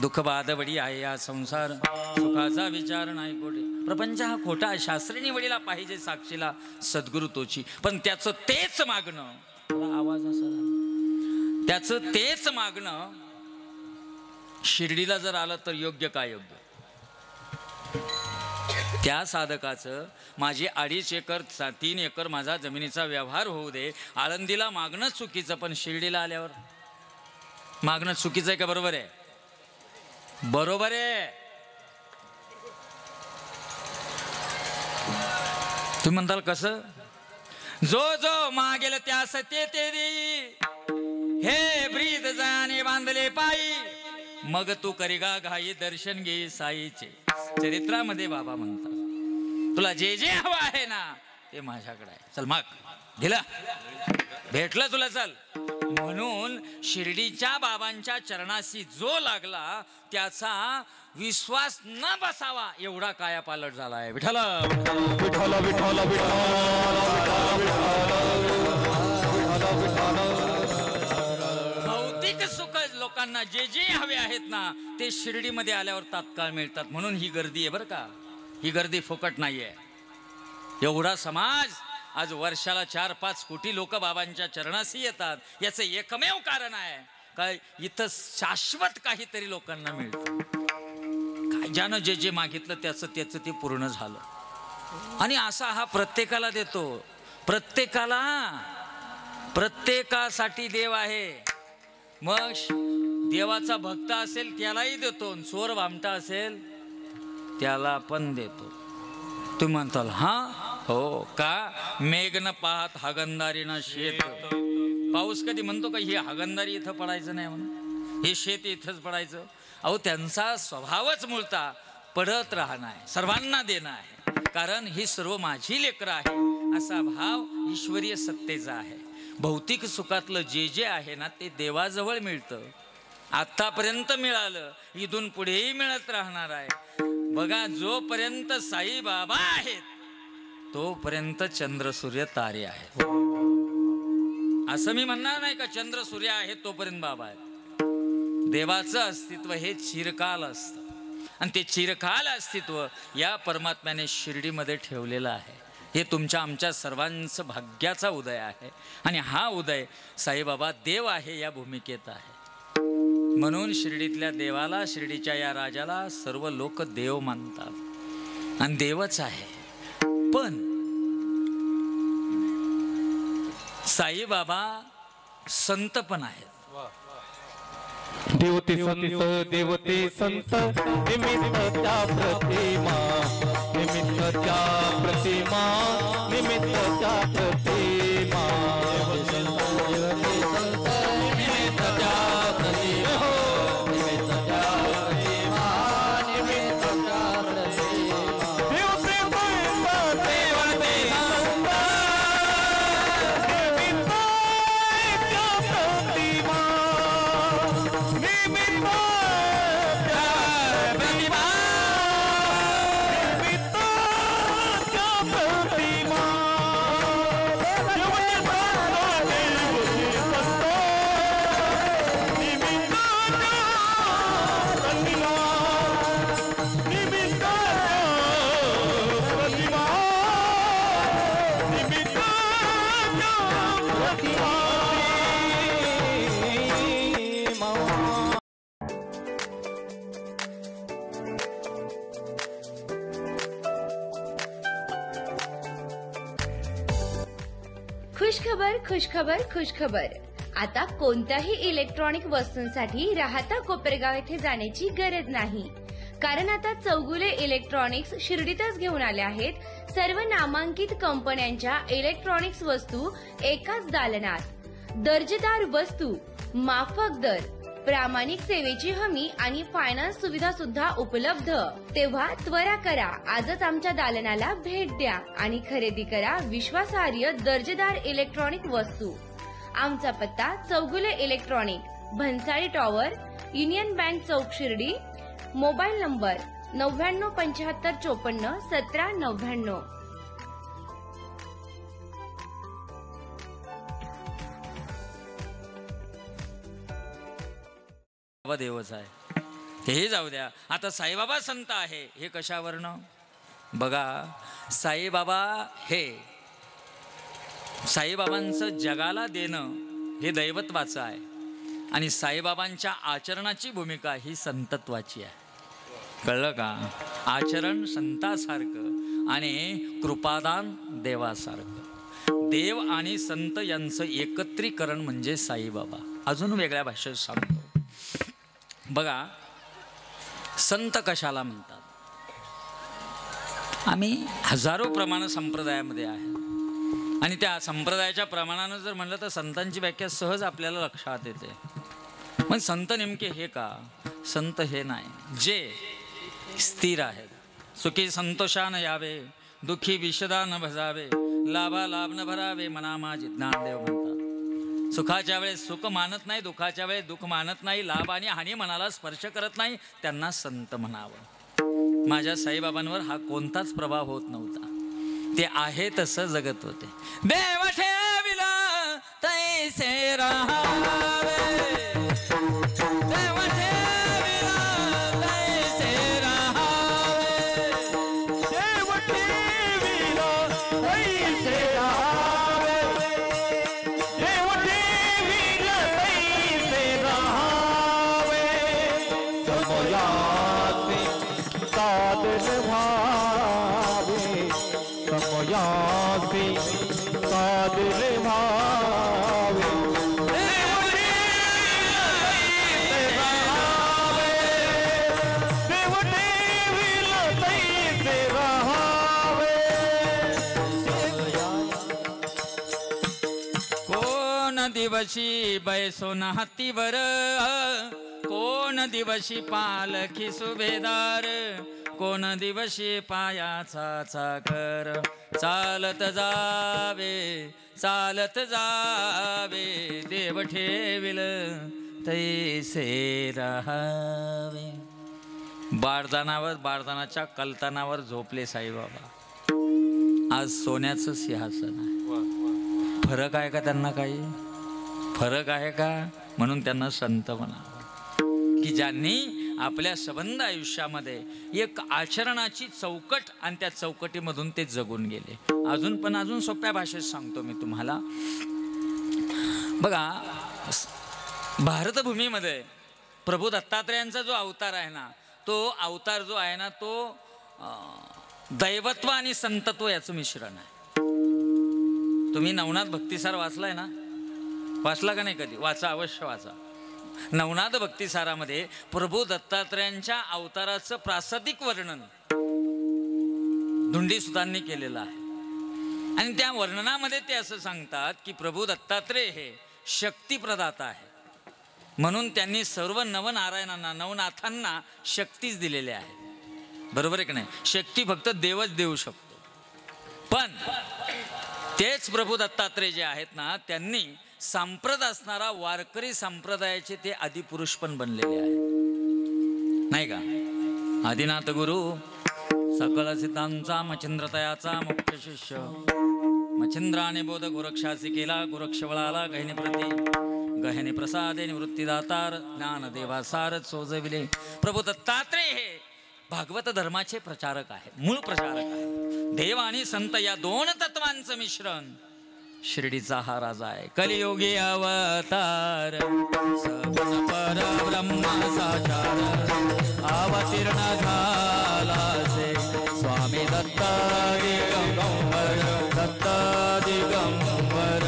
दुःख बादवडी आहे हा संसार, सुखाचा विचार नाही कोठे. प्रपंच हा खोटा, शास्त्रीनी वडीला पाहिजे साक्षीला सद्गुरु तोची. पण त्याचं तेच मागणं, आवाज असा त्याचं तेच मागणं शिर्डीला जर आलं तर योग्य काय योग्य. त्या साधकाचं माझी 2.5 एकर 3 एकर माझा जमिनीचा व्यवहार होऊ दे, आळंदीला मागणं चुकीचं, पण शिर्डीला आल्यावर मागणं चुकीचं आहे का बरोबर आहे? बरोबर आहे. तुम्ही म्हणताल कसं? जो जो मागेल त्यास ते ते देई, हे ब्रीद जाणे बांधले पायी, मग तू करिगा घाई दर्शन घे साईचे. चरित्रामध्ये बाबा म्हणतात, तुला जे जे हवं आहे ना ते माझ्याकडे आहे, चल माग, दिलं भेटलं तुला, चल. म्हणून शिर्डीच्या बाबांच्या चरणाशी जो लागला त्याचा विश्वास न बसावा एवढा कायापालट झाला आहे. विठ्ठल विठ्ठल विठ्ठल भौतिक सुख लोकांना जे जे हवे आहेत ना ते शिर्डीमध्ये आल्यावर तात्काळ मिळतात. म्हणून ही गर्दी आहे बरं का, ही गर्दी फुकट नाहीये. एवढा समाज आज वर्षाला 4-5 कोटी लोक बाबांच्या चरणाशी येतात. याचं एकमेव कारण आहे काय, इथं शाश्वत काहीतरी लोकांना मिळतं. काय ज्यानं जे जे मागितलं त्याचं ते पूर्ण झालं. आणि असा हा प्रत्येकाला देतो, प्रत्येकासाठी देव आहे. मग देवाचा भक्त असेल त्यालाही देतो, चोर भामटा असेल त्याला पण देतो. तुम्ही म्हणताल हा हो का, मेघ न पाहत हागंदारीना शेत. पाऊस कधी म्हणतो का ही हागंदारी इथं पडायचं नाही म्हणून, हे शेत इथंच पडायचं? अहो त्यांचा स्वभावच मूळता पडत राहणं आहे, सर्वांना देणं आहे. कारण ही सर्व माझी लेकरं आहे असा भाव ईश्वरीय सत्तेचा आहे. भौतिक सुखातलं जे जे आहे ना ते देवाजवळ मिळतं. आतापर्यंत मिळालं, इथून पुढेही मिळत राहणार आहे. बघा, जोपर्यंत साई बाबा आहेत तोपर्यंत चंद्र सूर्य तारे आहेत. असं मी म्हणणार नाही का चंद्र सूर्य आहेत तोपर्यंत बाबा आहेत. देवाचं अस्तित्व हे चिरकाल असतं, आणि ते चिरकाल अस्तित्व या परमात्म्याने शिर्डीमध्ये ठेवलेलं आहे. हे तुमच्या आमच्या सर्वांचं भाग्याचा उदय आहे. आणि हा उदय साईबाबा देव आहे या भूमिकेत आहे. म्हणून शिर्डीतल्या देवाला, शिर्डीच्या या राजाला सर्व लोक देव मानतात, आणि देवच आहे. पण साईबाबा संत पण आहेत. देवते संत, देवते संत, निमित्त त्या प्रतिमा, निमित्त त्या प्रतिमा, निमित्त त्या प्रतिमा. देवते संत, खुशखबर खुशखबर खुशखबर. आता कोणत्याही इलेक्ट्रॉनिक वस्तूंसाठी राहता कोपरगाव येथे जाण्याची गरज नाही. कारण आता चौगुले इलेक्ट्रॉनिक्स शिर्डीतच घेऊन आले आहेत सर्व नामांकित कंपन्यांच्या इलेक्ट्रॉनिक्स वस्तू एकाच दालनात. दर्जेदार वस्तू, माफक दर, प्रामाणिक सेवेची हमी आणि फायनान्स सुविधा सुद्धा उपलब्ध. तेव्हा त्वरा करा, आजच आमच्या दालनाला भेट द्या आणि खरेदी करा विश्वासार्ह दर्जेदार इलेक्ट्रॉनिक वस्तू. आमचा पत्ता Chougule electronic, Bhansali tower, Union Bank चौक, शिर्डी. Mobile number 9975541799. देवच आहे तेही जाऊ द्या. आता साईबाबा संत आहे हे कशावरनं बघा. साईबाबा हे साईबाबांचं जगाला देणं हे दैवत्वाचं आहे आणि साईबाबांच्या आचरणाची भूमिका ही संतत्वाची आहे. कळलं का? आचरण संतासारखं आणि कृपादान देवासारखं. देव आणि संत यांचं एकत्रीकरण म्हणजे साईबाबा. अजून वेगळ्या भाषेत सांगतो बघा. संत कशाला म्हणतात? आम्ही हजारो प्रमाण संप्रदायामध्ये आहे आणि त्या संप्रदायाच्या प्रमाणानं जर म्हणलं तर संतांची व्याख्या सहज आपल्याला लक्षात येते. पण संत नेमके हे का? संत हे नाही, जे स्थिर आहेत. सुखी संतोषान यावे, दुःखी विषदा न भजावे, लाभा लाभ न भरावे, मना माझी ज्ञानदेव म्हणतात. सुखाच्या वेळेस सुख मानत नाही, दुःखाच्या वेळेस दुःख मानत नाही, लाभ आणि हानी मनाला स्पर्श करत नाही, त्यांना संत म्हणावं. माझ्या साईबाबांवर हा कोणताच प्रभाव होत नव्हता. ते आहे तसं जगत होते. देव ठेविला तैसे राहावे, देव ठेविला तैसे राहावे, देव ठेविला तैसे राहावे, देव ठेविला तैसे राहावे. समयाचे साधन भावे, समयाचे साधन भावे, देव ठेविला तैसे राहावे, देव ठेविला तैसे राहावे. कोण दिवशी बैसोन हत्तीवर, कोण दिवशी पालखी सुभेदार, कोण दिवशी पायाचा चाकर, चालत जावे चालत जावे, देव ठेविल तैसे राहावे. बारदानाच्या कलतानावर झोपले साईबाबा. आज सोन्याचं सिंहासन आहे. फरक आहे का त्यांना? काही फरक आहे का? म्हणून त्यांना संत म्हणावं की ज्यांनी आपल्या संबंध आयुष्यामध्ये एक आचरणाची चौकट आणि त्या चौकटीमधून ते जगून गेले. अजून सोप्या भाषेत सांगतो मी तुम्हाला. बघा, भारतभूमीमध्ये प्रभू दत्तात्रेयांचा जो अवतार आहे ना, तो अवतार जो आहे ना, तो दैवत्व आणि संतत्व याचं मिश्रण आहे. तुम्ही नवनाथ भक्तिसार वाचलाय ना? वाचला का नाही कधी? वाचा, अवश्य वाचा. नवनाथ भक्तिसारामध्ये प्रभू दत्तात्रेयांच्या अवताराचं प्रासादिक वर्णन धुंडीसुतांनी केलेलं आहे. आणि त्या वर्णनामध्ये ते असं सांगतात की प्रभू दत्तात्रेय हे शक्तिप्रदाता आहे. म्हणून त्यांनी सर्व नवनारायणांना, नवनाथांना शक्तीच दिलेल्या आहे. बरोबर आहे की नाही? शक्ती फक्त देवच देऊ शकतो. पण तेच प्रभू दत्तात्रेय जे आहेत ना, त्यांनी सांप्रत असणारा वारकरी संप्रदायाचे ते आदिपुरुष पण बनलेले आहेत, नाही का? आदिनाथ गुरु सकल सिद्धांचा मच्छिंद्रतयाचा मुख्य शिष्य, मच्छिंद्राने बोध गोरक्षासी केला, गोरक्षवळाला गहिनी प्रती, गहिनी प्रसादे निवृत्तीदातार, ज्ञान देवासार सोजविले. प्रभू दत्तात्रेय हे भागवत धर्माचे प्रचारक आहे, मूळ प्रचारक आहे. देव आणि संत या दोन तत्वांचं मिश्रण शिर्डीचा हा राजा आहे. कलियुगी अवतार सगुण परब्रह्म साचार, अवतीर्ण झाला से स्वामी दत्त दिगंबर, दत्त दिगंबर.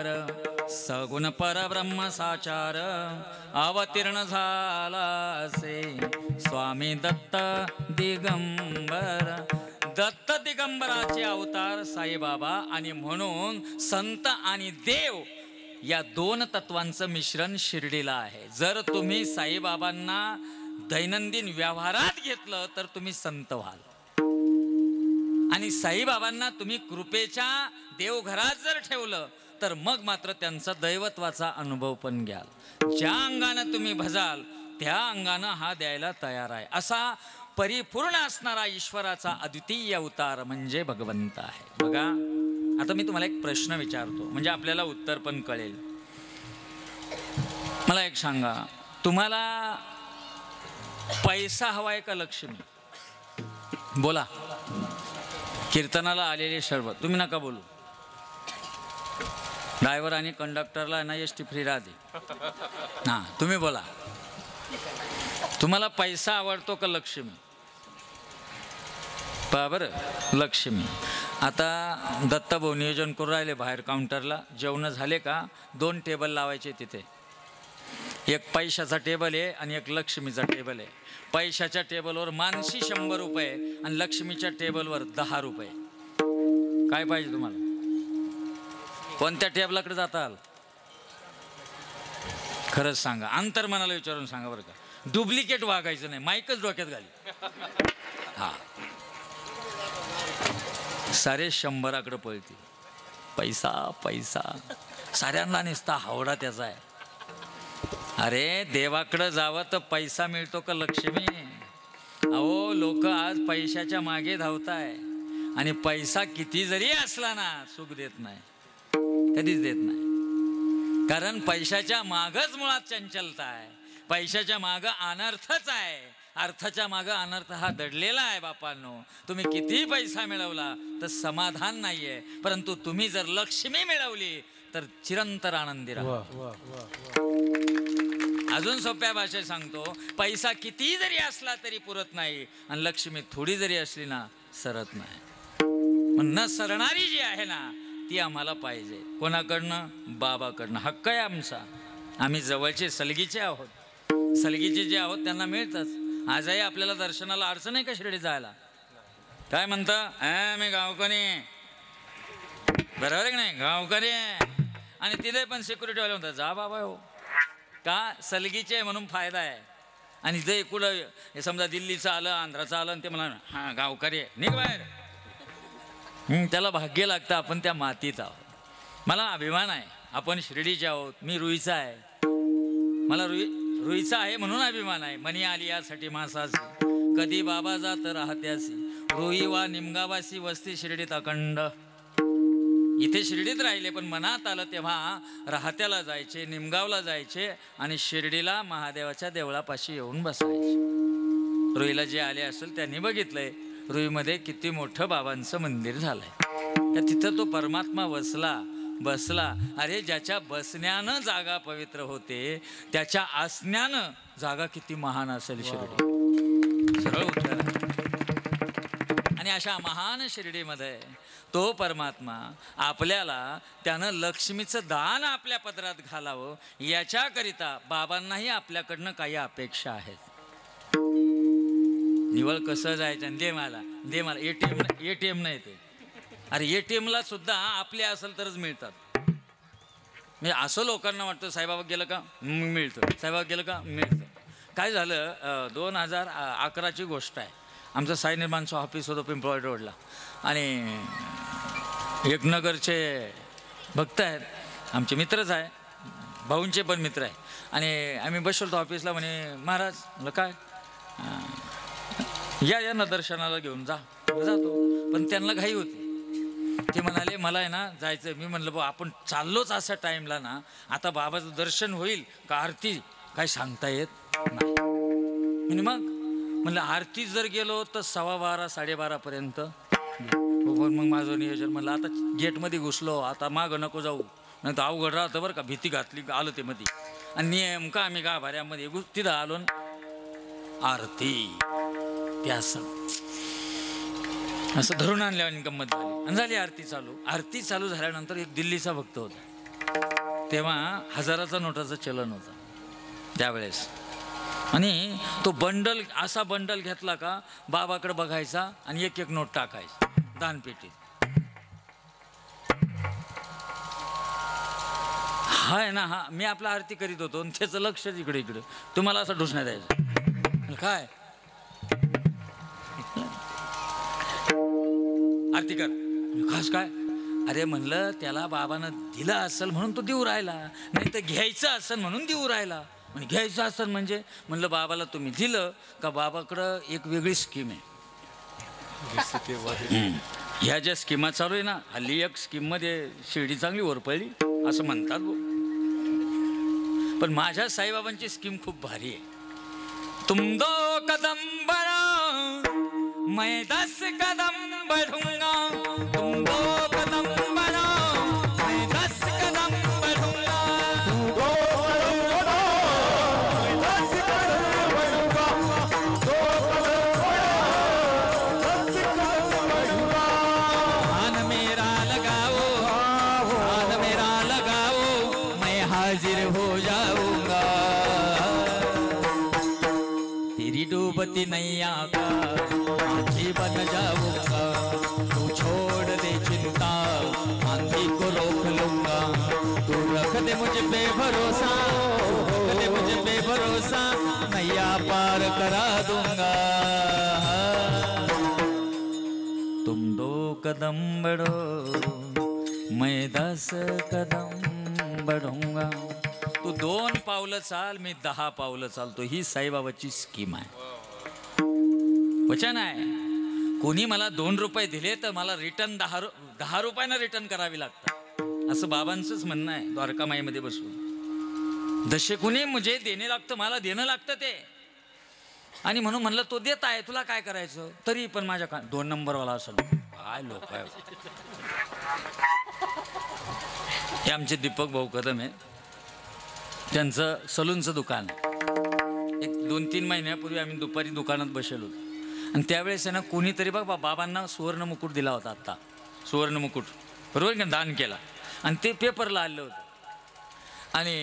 दिगंबर सगुण परब्रह्म साचार अवतीर्ण झाला असे स्वामी दत्त दिगंबर. दत्त दिगंबराचे अवतार साईबाबा आणि म्हणून संत आणि देव या दोन तत्वांचं मिश्रण शिर्डीला आहे. जर तुम्ही साईबाबांना दैनंदिन व्यवहारात घेतलं तर तुम्ही संत व्हाल आणि साईबाबांना तुम्ही कृपेच्या देवघरात जर ठेवलं तर मग मात्र त्यांचा दैवत्वाचा अनुभव पण घ्याल. ज्या अंगानं तुम्ही भजाल त्या अंगानं हा द्यायला तयार आहे. असा परिपूर्ण असणारा ईश्वराचा अद्वितीय अवतार म्हणजे भगवंत आहे. बघा, आता मी तुम्हाला एक प्रश्न विचारतो म्हणजे आपल्याला उत्तर पण कळेल. मला एक सांगा, तुम्हाला पैसा हवाय का लक्ष्मी? बोला. कीर्तनाला आलेले सर्व, तुम्ही नका बोलू. ड्रायव्हर आणि कंडक्टरला NIST फ्री राहते. हां, तुम्ही बोला. तुम्हाला पैसा आवडतो का लक्ष्मी? पहा बरं, लक्ष्मी. आता दत्ताभाऊ नियोजन करून राहिले बाहेर काउंटरला. जेवण झाले का 2 टेबल लावायचे तिथे. एक पैशाचा टेबल आहे आणि एक लक्ष्मीचा टेबल आहे. पैशाच्या टेबलवर मानसी 100 रुपये आणि लक्ष्मीच्या टेबलवर 10 रुपये. काय पाहिजे तुम्हाला? कोणत्या टेबलाकडे जाताल? खरंच सांगा, अंतर्मनाला विचारून सांगा बरं का. डुप्लिकेट वागायचं नाही, माईकच डोक्यात घाली. हा, सारे 100कडे पळतील. पैसा पैसा साऱ्यांना नुसता हावडा त्याचा आहे. अरे देवाकडं जावं तर पैसा मिळतो का लक्ष्मी? अहो, लोक आज पैशाच्या मागे धावताय आणि पैसा किती जरी असला ना सुख देत नाही, कधीच देत नाही. कारण पैशाच्या मागच मुळात चंचलता आहे. पैशाच्या मागं अनर्थच आहे. अर्थाच्या मागं अनर्थ हा दडलेला आहे. बापांनो, तुम्ही किती पैसा मिळवला तर समाधान नाहीये, परंतु तुम्ही जर लक्ष्मी मिळवली तर चिरंतर आनंदी राहा. अजून सोप्या भाषेत सांगतो, पैसा किती जरी असला तरी पुरत नाही आणि लक्ष्मी थोडी जरी असली ना सरत नाही. न सरणारी जी आहे ना ती आम्हाला पाहिजे. कोणाकडनं? बाबाकडनं. हक्क आहे आमचा. आम्ही जवळचे सलगीचे आहोत. सलगीचे जे आहोत त्यांना मिळतच. आजही आपल्याला दर्शनाला अडचण आहे का शिर्डी जायला? काय म्हणतं? मी गावकरी. बरोबर आहे की नाही? गावकरी आहे. आणि तिथे पण सिक्युरिटीवाले म्हणतात जा बाबा हो. का? सलगीचे म्हणून फायदा आहे. आणि जे कुठं समजा दिल्लीचं आलं, आंध्राचं आलं आणि ते मला हां गावकरी आहे, निघ बाहेर. त्याला भाग्य लागतं आपण त्या मातीत आहोत. मला अभिमान आहे आपण शिर्डीचे आहोत. मी रुईचा आहे. मला रुईचा आहे म्हणून अभिमान आहे. मनी आली यासाठी मासासी, कधी बाबा जात राहत्यासी. रुई वा निमगावासी वस्ती शिर्डीत अखंड. इथे शिर्डीत राहिले पण मनात आलं तेव्हा राहत्याला जायचे, निमगावला जायचे आणि शिर्डीला महादेवाच्या देवळापाशी येऊन बसायचे. रुईला जे आले असेल त्यांनी बघितलंय रुईमध्ये किती मोठं बाबांचं मंदिर झालंय. तर तिथं तो परमात्मा बसला. अरे ज्याच्या बसण्यानं जागा पवित्र होते त्याच्या आसण्यानं जागा किती महान असेल शिर्डी. सरळ उत्तर. आणि अशा महान शिर्डीमध्ये तो परमात्मा आपल्याला त्यानं लक्ष्मीचं दान आपल्या पदरात घालावं याच्याकरिता बाबांनाही आपल्याकडनं काही अपेक्षा आहेत. निवळ कसं जायचं? दे मला ATM नाही ते. अरे ATMला सुद्धा आपले असेल तरच मिळतात. म्हणजे असं लोकांना वाटतं साईबाबा गेलं का मिळतं, साईबाबा गेलं का मिळतं. काय झालं, 2011ची गोष्ट आहे. आमचं साई निर्माणचं ऑफिस होतं पिंपळवाडी रोडला आणि एक नगरचे भक्त आहेत, आमचे मित्रच आहे, भाऊंचे पण मित्र आहे. आणि आम्ही बसलो ऑफिसला. म्हणे महाराज म्हणलं काय, या ना दर्शनाला घेऊन जातो. पण त्यांना घाई होती. ते म्हणाले मला आहे ना जायचं. मी म्हणलं बा आपण चाललोच अशा टाईमला ना, आता बाबाचं दर्शन होईल का आरती काय सांगता येत नाही. आणि मग म्हणलं आरती जर गेलो तर 12:15 12:30पर्यंत. मग माझं नियोजन म्हणलं आता गेटमध्ये घुसलो, आता मागं नको जाऊ नाही तर अवघड राहतं बरं का. भीती घातली आलो ते मध्ये आणि नेमका आम्ही गाभाऱ्यामध्ये तिथं आलो. आरती त्या असं धरून आणल्यावर गंमत झाली आणि झाली आरती चालू. आरती चालू झाल्यानंतर एक दिल्लीचा भक्त होता. तेव्हा 1000चा नोटाचं चलन होतं त्यावेळेस. आणि तो बंडल असा बंडल घेतला का बाबाकडे बघायचा आणि एक एक नोट टाकायची दानपेटीत. हा आहे ना, हा मी आपला आरती करीत होतो आणि त्याचं लक्ष इकडे इकडे. तुम्हाला असं ढोसण्यात द्यायचं काय आरती कर खास काय. अरे म्हणलं त्याला बाबानं दिलं असेल म्हणून तो देऊ राहिला, नाही तर घ्यायचं असेल म्हणून देऊ राहिला. म्हणजे घ्यायचं असेल म्हणजे म्हणलं बाबाला तुम्ही दिलं का बाबाकडं एक वेगळी स्कीम आहे. ह्या ज्या स्कीमा चालू आहे ना हल्ली, एक स्कीममध्ये शिर्डी चांगली वर पडली असं म्हणतात. पण माझ्या साईबाबांची स्कीम खूप भारी आहे. तुम दो कदम बढ़ो मैं 10 कदम बढ़ूंगा, तुम दो कदम बढ़ो मैं 10 कदम बढ़ूंगा. मान मेरा लगाओ, मान मेरा लगाओ, मैं हाजिर हो जाऊंगा. तेरी डूबती नैया का आंधी बन जाऊंगा, तू छोड़ दे चिंता आंधी को रोक लूंगा. तू रख दे मुझे बेभरोसा, रख दे मुझे बेभरोसा, नैया पार करा दूंगा. तुम 2 कदम बढ़ो मैं 10 कदम बढ़ूंगा. तू 2 पावलं चाल मी 10 पावलं चालतो. ही साईबाबाची स्कीम आहे, वचन आहे. कोणी मला 2 रुपये दिले तर मला रिटर्न 10 रुपयानं रिटर्न करावी लागतात असं बाबांचंच म्हणणं आहे द्वारकामाईमध्ये बसून. जसे कोणी मुझे देणे लागतं, मला देणं लागतं ते. आणि म्हणून म्हणलं तो देत आहे तुला काय करायचं, तरी पण माझ्या 2 नंबरवाला असं काय लोक आहे. हे आमचे दीपक भाऊ कदम आहे, त्यांचं सलूनचं दुकान. एक 2-3 महिन्यापूर्वी आम्ही दुपारी दुकानात बसलो होतो आणि त्यावेळेस आहे ना कोणीतरी बघ बाबांना सुवर्ण मुकुट दिला होता. आत्ता सुवर्ण मुकुट बरोबर का दान केला आणि ते पेपरला आलं होतं. आणि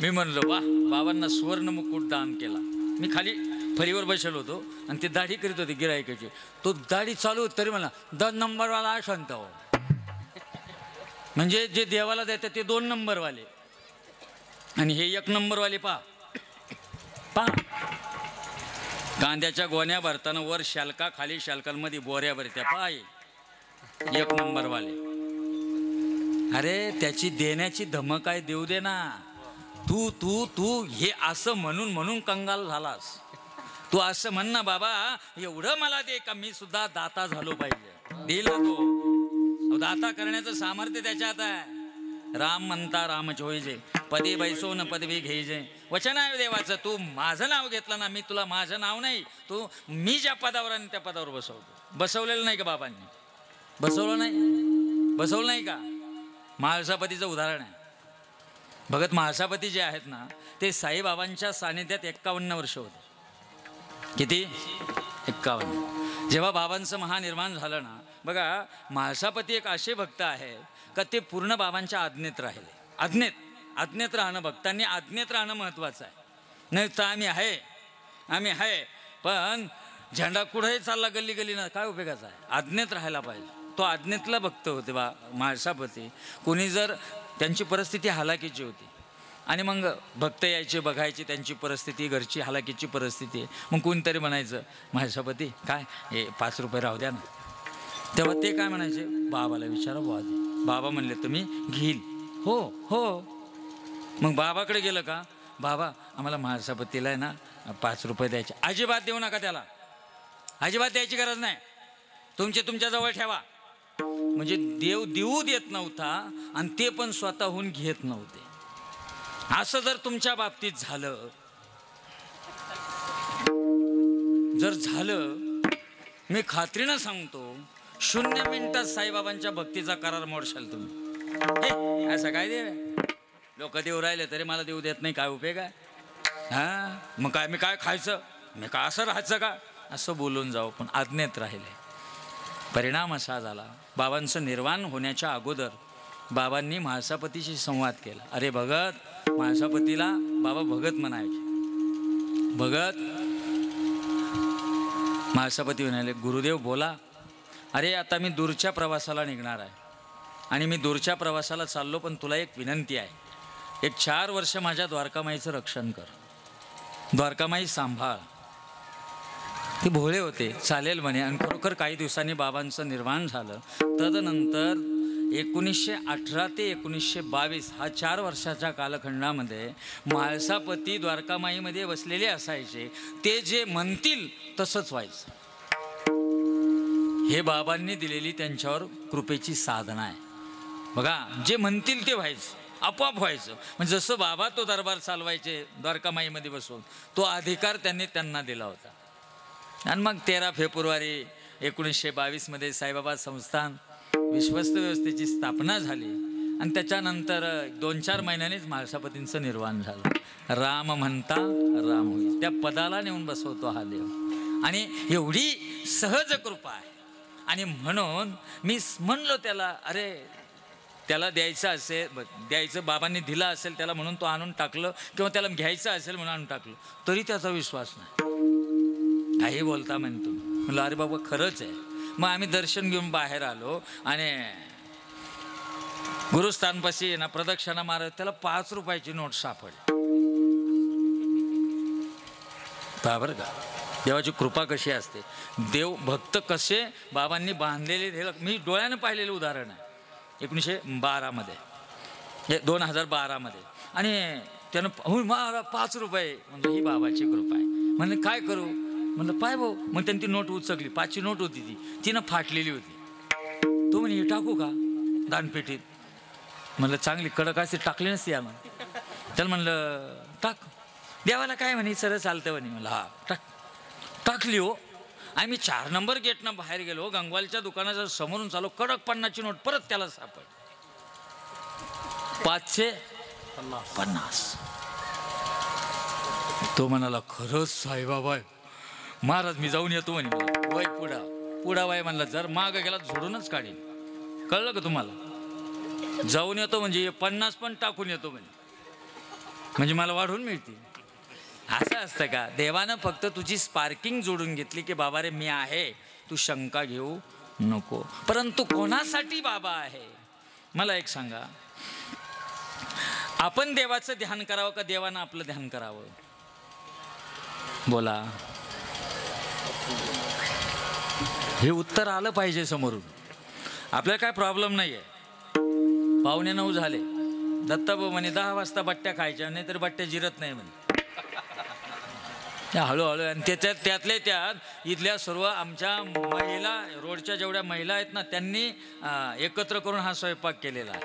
मी म्हणलो वा बाबांना सुवर्ण मुकुट दान केला. मी खाली फरीवर बसलो होतो आणि ते दाढी करीत होते गिरायकाची. तो दाढी चालू होत तरी मला 2 नंबरवाला शांत हो. म्हणजे जे देवाला देतात ते 2 नंबरवाले आणि हे 1 नंबरवाले पा कांद्याच्या गोण्या भरताना वर शालका खाली शालकांमध्ये बोऱ्या भरत्या पाय 1 नंबरवाले. अरे त्याची देण्याची धमक आहे, देऊ दे ना. तू तू तू हे असं म्हणून म्हणून कंगाल झालास. तू असं म्हण ना बाबा एवढं मला दे का मी सुद्धा दाता झालो पाहिजे. दिलं तो दाता करण्याचं सामर्थ्य त्याच्यात आहे. राम म्हणता रामच होईजे, पदी बैसो न पदवी घेईजे. वचन आहे देवाचं. तू माझं नाव घेतलं ना, मी तुला माझं नाव नाही, तू मी ज्या पदावर आणि त्या पदावर बसवतो. बसवलेलं नाही का बाबांनी? बसवलं नाही, बसवलं नाही का? म्हाळसापतीचं उदाहरण आहे. भगत म्हाळसापती जे आहेत ना ते साईबाबांच्या सानिध्यात 51 वर्ष होते. किती? 51. जेव्हा बाबांचं महानिर्माण झालं ना, बघा म्हाळसापती एक असे भक्त आहे का ते पूर्ण बाबांच्या आज्ञेत राहिले. आज्ञेत राहणं, भक्तांनी आज्ञेत राहणं महत्त्वाचं आहे. नाही तर आम्ही आहे पण झेंडा कुठेही चालला गल्ली गल्लीनं काय उपयोगाचा आहे? आज्ञेत राहायला पाहिजे. तो आज्ञेतला भक्त होते म्हाळसापती. कोणी जर त्यांची परिस्थिती हालाकीची होती आणि मग भक्त यायचे बघायचे त्यांची परिस्थिती, घरची हालाकीची परिस्थिती आहे, मग कोणीतरी म्हणायचं म्हाळसापती काय हे 5 रुपये राहू द्या ना. तेव्हा ते काय म्हणायचे, बाबाला विचारा बुवा दे. बाबा म्हणले तुम्ही घेईल? हो हो. मग बाबाकडे गेलं का, बाबा आम्हाला म्हाळसापतीला आहे ना 5 रुपये द्यायचे. अजिबात देऊ नका त्याला, अजिबात द्यायची गरज नाही, तुमच्याजवळ ठेवा. म्हणजे देव देऊ देत नव्हता आणि ते पण स्वतःहून घेत नव्हते. असं जर तुमच्या बाबतीत झालं, जर झालं, मी खात्रीनं सांगतो 0 मिनिटात साईबाबांच्या भक्तीचा करार मोडशाल तुम्ही. असं काय देव लोक देऊ राहिले तरी मला देऊ देत नाही, काय उपयोग आहे? हां मग काय मी काय खायचं, मी काय असं राहायचं का, असं बोलून जाऊ. पण आज्ञेत राहिले. परिणाम असा झाला, बाबांचं निर्वाण होण्याच्या अगोदर बाबांनी म्हाळसापतीशी संवाद केला. अरे भगत, म्हाळसापतीला बाबा भगत म्हणायचे. भगत, म्हाळसापती म्हणाले, गुरुदेव बोला. अरे आता मी दूरच्या प्रवासाला निघणार आहे आणि मी दूरच्या प्रवासाला चाललो, पण तुला एक विनंती आहे. एक 4 वर्ष माझ्या द्वारकामाईचं रक्षण कर, द्वारकामाई सांभाळ. ते भोळे होते, चालेल म्हणे. आणि खरोखर काही दिवसांनी बाबांचं निर्वाण झालं. तदनंतर 1918 ते 1922 हा 4 वर्षाच्या कालखंडामध्ये म्हाळसापती द्वारकामाईमध्ये बसलेले असायचे. ते जे म्हणतील तसंच व्हायचं. हे बाबांनी दिलेली त्यांच्यावर कृपेची साधना आहे. बघा, जे म्हणतील ते व्हायचं, आपोआप व्हायचं. म्हणजे जसं बाबा तो दरबार चालवायचे द्वारकामाईमध्ये बसून, तो अधिकार त्यांना दिला होता. आणि मग 13 फेब्रुवारी 1922 साईबाबा संस्थान विश्वस्त व्यवस्थेची स्थापना झाली. आणि त्याच्यानंतर 2-4 महिन्यांनीच म्हाळसापतींचं निर्वाण झालं. राम म्हणता राम होईल, त्या पदाला नेऊन बसवतो हा देव. आणि एवढी सहज कृपा आहे. आणि म्हणून मी म्हणलो त्याला, अरे त्याला द्यायचं असेल, द्यायचं बाबांनी दिलं असेल त्याला म्हणून तो आणून टाकलं, किंवा त्याला घ्यायचं असेल म्हणून आणून टाकलं, तरी त्याचा विश्वास नाही. काही बोलता म्हणतो. म्हणलं अरे बाबा खरंच आहे. मग आम्ही दर्शन घेऊन बाहेर आलो आणि गुरुस्थानपाशी ना प्रदक्षिणा मारत त्याला 5 रुपयाची नोट सापडली. बरोबर का? देवाची कृपा कशी असते. देव भक्त कसे बाबांनी बांधलेले, मी डोळ्यानं पाहिलेले उदाहरण आहे 1912 2012 आणि त्यानं मला 5 रुपये. म्हणजे ही बाबाची कृपा आहे. म्हणलं काय करू? म्हणलं पाय भाऊ. मग त्यांनी ती नोट उचकली. 5ची नोट होती ती, तिनं फाटलेली होती. तो म्हणे हे टाकू का दानपेटीत? म्हणलं चांगली कडक असे टाकली नसती आम्हाला. त्याला म्हणलं टाक. देवाला काय म्हणे सरळ चालतं म्हणे. म्हणलं हा टाक. टाकली हो. आणि मी 4 नंबर गेटनं बाहेर गेलो. गंगवालच्या दुकानाच्या समोरून चालू. कडक 50ची नोट परत त्याला सापड. 550. तो म्हणाला खरंच साईबाबा महाराज मी जाऊन येतो म्हणे. वय पुढा वय म्हणला, जर माग गेला झोडूनच काढेल. कळलं का तुम्हाला? जाऊन येतो म्हणजे 50 पण टाकून येतो म्हणजे मला वाढून मिळतील. असं असतं का? देवानं फक्त तुझी स्पार्किंग जोडून घेतली की बाबा रे मी आहे, तू शंका घेऊ नको. परंतु कोणासाठी बाबा आहे मला एक सांगा. आपण देवाचं ध्यान करावं का देवानं आपलं ध्यान करावं? बोला. हे उत्तर आलं पाहिजे समोरून. आपल्याला काय प्रॉब्लेम नाही आहे. 8:45 झाले. दत्ताभाऊ म्हणे 10 वाजता बट्ट्या खायच्या, नाही तर बट्ट्या जिरत नाही म्हणे. हळूहळू. आणि त्यातले त्यात इथल्या सर्व आमच्या महिला, रोडच्या जेवढ्या महिला आहेत ना, त्यांनी एकत्र करून हा स्वयंपाक केलेला आहे.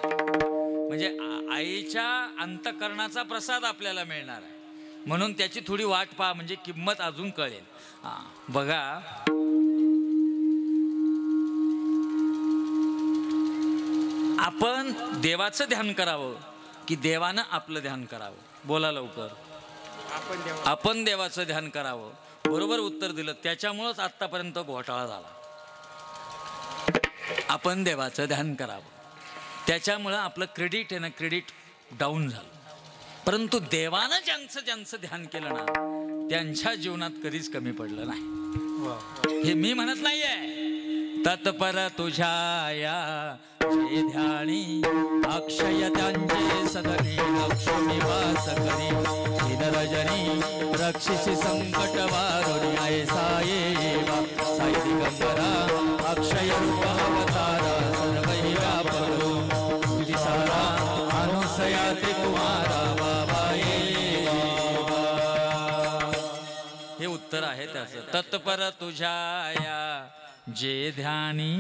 म्हणजे आईच्या अंतःकरणाचा प्रसाद आपल्याला मिळणार आहे. म्हणून त्याची थोडी वाट पहा, म्हणजे किंमत अजून कळेल. बघा, आपण देवाचं ध्यान करावं की देवानं आपलं ध्यान करावं? बोला लवकर. आपण देवाचं ध्यान करावं. बरोबर उत्तर दिलं. त्याच्यामुळंच आत्तापर्यंत घोटाळा झाला. आपण देवाचं ध्यान करावं, त्याच्यामुळं आपलं क्रेडिट आहे ना, क्रेडिट डाऊन झालं. परंतु देवानं ज्यांचं ध्यान केलं ना, त्यांच्या जीवनात कधीच कमी पडलं नाही. हे मी म्हणत नाहीये. तत्पर तुझ्या या जे ध्यानी अक्षय त्यांचे सदनी लक्ष्मी वास करी रजनी रक्षिसी संकट वारुणी आहे सायेवा साई दिगंबरा अक्षय रूप अवतारा सर्वही व्यापरो दिसारा अनुसया त्रिकुमारा बाबा येवा. हे उत्तर आहे त्याचं. तत्पर तुझ्या या जे ध्यानी.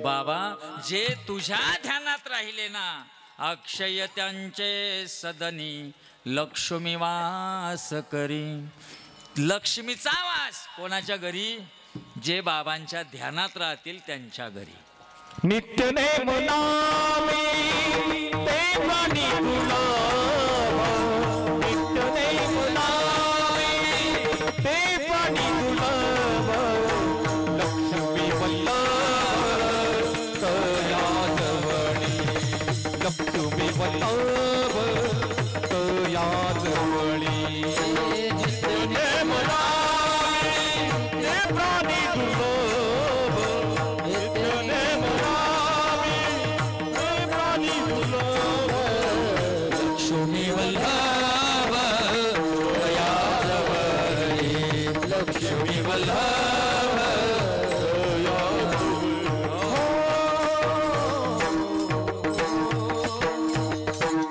बाबा जे तुझ्या ध्यानात राहिले ना, अक्षय त्यांचे सदनी लक्ष्मी वास करी. लक्ष्मीचा वास कोणाच्या घरी? जे बाबांच्या ध्यानात राहतील त्यांच्या घरी. नित्य नेम नामी ते पाणी तुला, नित्य नेम नामी ते पाणी तुला, लक्ष्मी वल्लभ तया जवळी.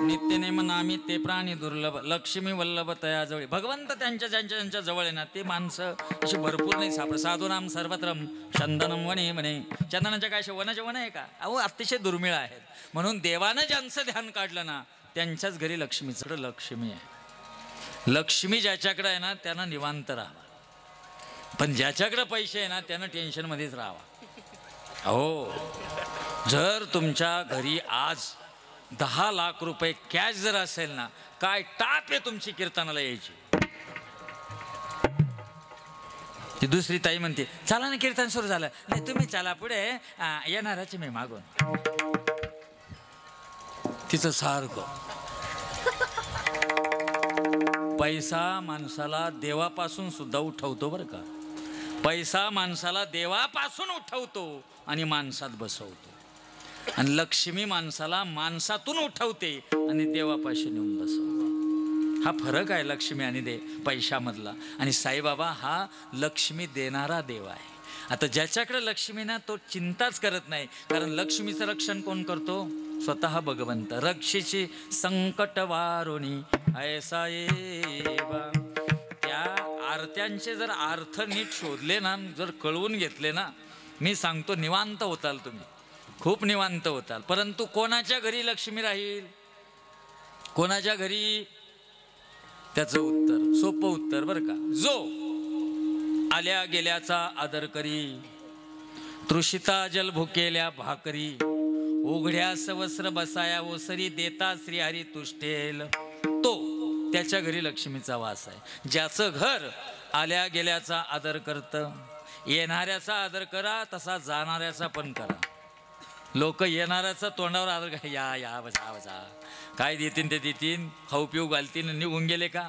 नित्यनेम नामी ते प्राणी दुर्लभ लक्ष्मी वल्लभ तया जवळ. भगवंत त्यांच्या जवळ आहे ना ते माणसं अशी भरपूर नाही सापडत. साधूनाम सर्वत्रम चंदनम वने म्हणे. चंदनाच्या काय वनाचे वन आहे का? अहो अतिशय दुर्मिळ आहेत. म्हणून देवानं ज्यांचं ध्यान काढलं ना त्यांच्याच घरी लक्ष्मीचं. लक्ष्मी आहे. लक्ष्मी ज्याच्याकडे आहे ना त्यानं निवांत राहावं. पण ज्याच्याकडे पैसे आहे ना त्यानं टेन्शनमध्येच राहावा. हो, जर तुमच्या घरी आज 10 लाख रुपये कॅश जर असेल ना काय टाप आहे तुमची कीर्तनाला यायची. ती दुसरी ताई म्हणते चला ना कीर्तन सुरू झालं. नाही तुम्ही चला पुढे येणारच मी मागून. तिचं सारखं. पैसा माणसाला देवापासून सुद्धा उठवतो बरं का. पैसा माणसाला देवापासून उठवतो आणि माणसात बसवतो. आणि लक्ष्मी माणसाला माणसातून उठवते आणि देवापाशी नेऊन बसवते. हा फरक आहे लक्ष्मी आणि पैशामधला. आणि साईबाबा हा लक्ष्मी देणारा देव आहे. आता ज्याच्याकडे लक्ष्मी ना तो चिंताच करत नाही. कारण लक्ष्मीचं रक्षण कोण करतो? स्वतः भगवंत. रक्षीची संकट वारुणी ऐसा येवा. त्या आरत्यांचे जर अर्थ नीट शोधले ना, जर कळवून घेतले ना, मी सांगतो निवांत होताल तुम्ही. खूप निवांत होताल. परंतु कोणाच्या घरी लक्ष्मी राहील? कोणाच्या घरी? त्याचं उत्तर सोपं उत्तर बरं का. जो आल्या गेल्याचा आदर करी, तृषिता जल भुकेल्या भाकरी, उघड्या सवस्र बसाया ओसरी, देता श्रीहरी तुष्टेल, तो त्याच्या घरी लक्ष्मीचा वास आहे. ज्याचं घर आल्या गेल्याचा आदर करतं. येणाऱ्याचा आदर करा तसा जाणाऱ्याचा पण करा. लोक येणाऱ्याचा तोंडावर आदर करा. या या बसा बसा. काय देतीन ते देतीन, खाऊ पिऊ घालतीन, निघून गेले का?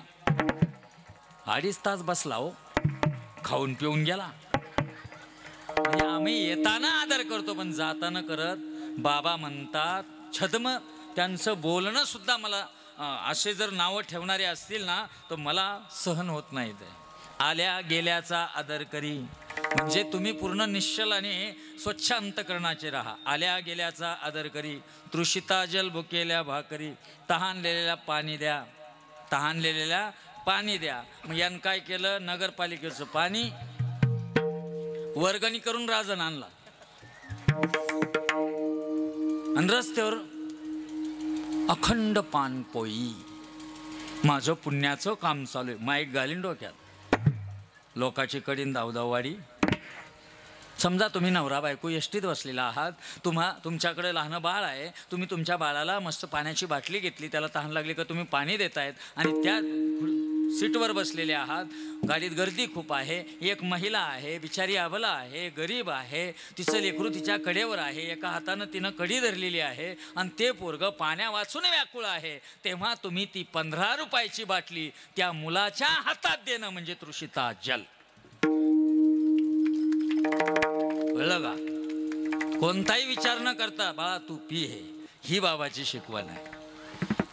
2.5 तास बसला हो, खाऊन पिऊन गेला. म्हणजे आम्ही येताना आदर करतो पण जाताना करत. बाबा म्हणतात छद्म. त्यांचं बोलणं सुद्धा मला असे जर नावं ठेवणारे असतील ना तर मला सहन होत नाही. ते आल्या गेल्याचा आदर करी म्हणजे तुम्ही पूर्ण निश्चल आणि स्वच्छ अंतकरणाचे राहा. आल्या गेल्याचा आदर करी, तृषिता जल भुकेल्या भाकरी, तहानलेल्या पाणी द्या. तहानलेल्या पाणी द्या. मग यानं काय केलं? नगरपालिकेचं पाणी वर्गणी करून राजन आणला आणि रस्त्यावर अखंड पानपोई. माझं पुण्याचं काम चालू आहे. माईक घालीन डोक्यात. लोकाची कडीन धावधाववाडी. समजा तुम्ही नवरा बायको एसटीत बसलेला आहात. तुमच्याकडे लहान बाळ आहे. तुम्ही तुमच्या बाळाला मस्त पाण्याची बाटली घेतली. त्याला तहान लागली का तुम्ही पाणी देतायत आणि त्या सीटवर बसलेले आहात. गाडीत गर्दी खूप आहे. एक महिला आहे, बिचारी अबला आहे, गरीब आहे. तिचं लेकरू तिच्या कडेवर आहे. एका हातानं तिनं कडी धरलेली आहे आणि ते पोरगं पाण्या वाचून व्याकुळ आहे. तेव्हा तुम्ही ती 15 रुपयाची बाटली त्या मुलाच्या हातात देणं म्हणजे तृषिता जल. कळलं का? कोणताही विचार न करता बाळा तू पी हे. ही बाबाची शिकवण आहे.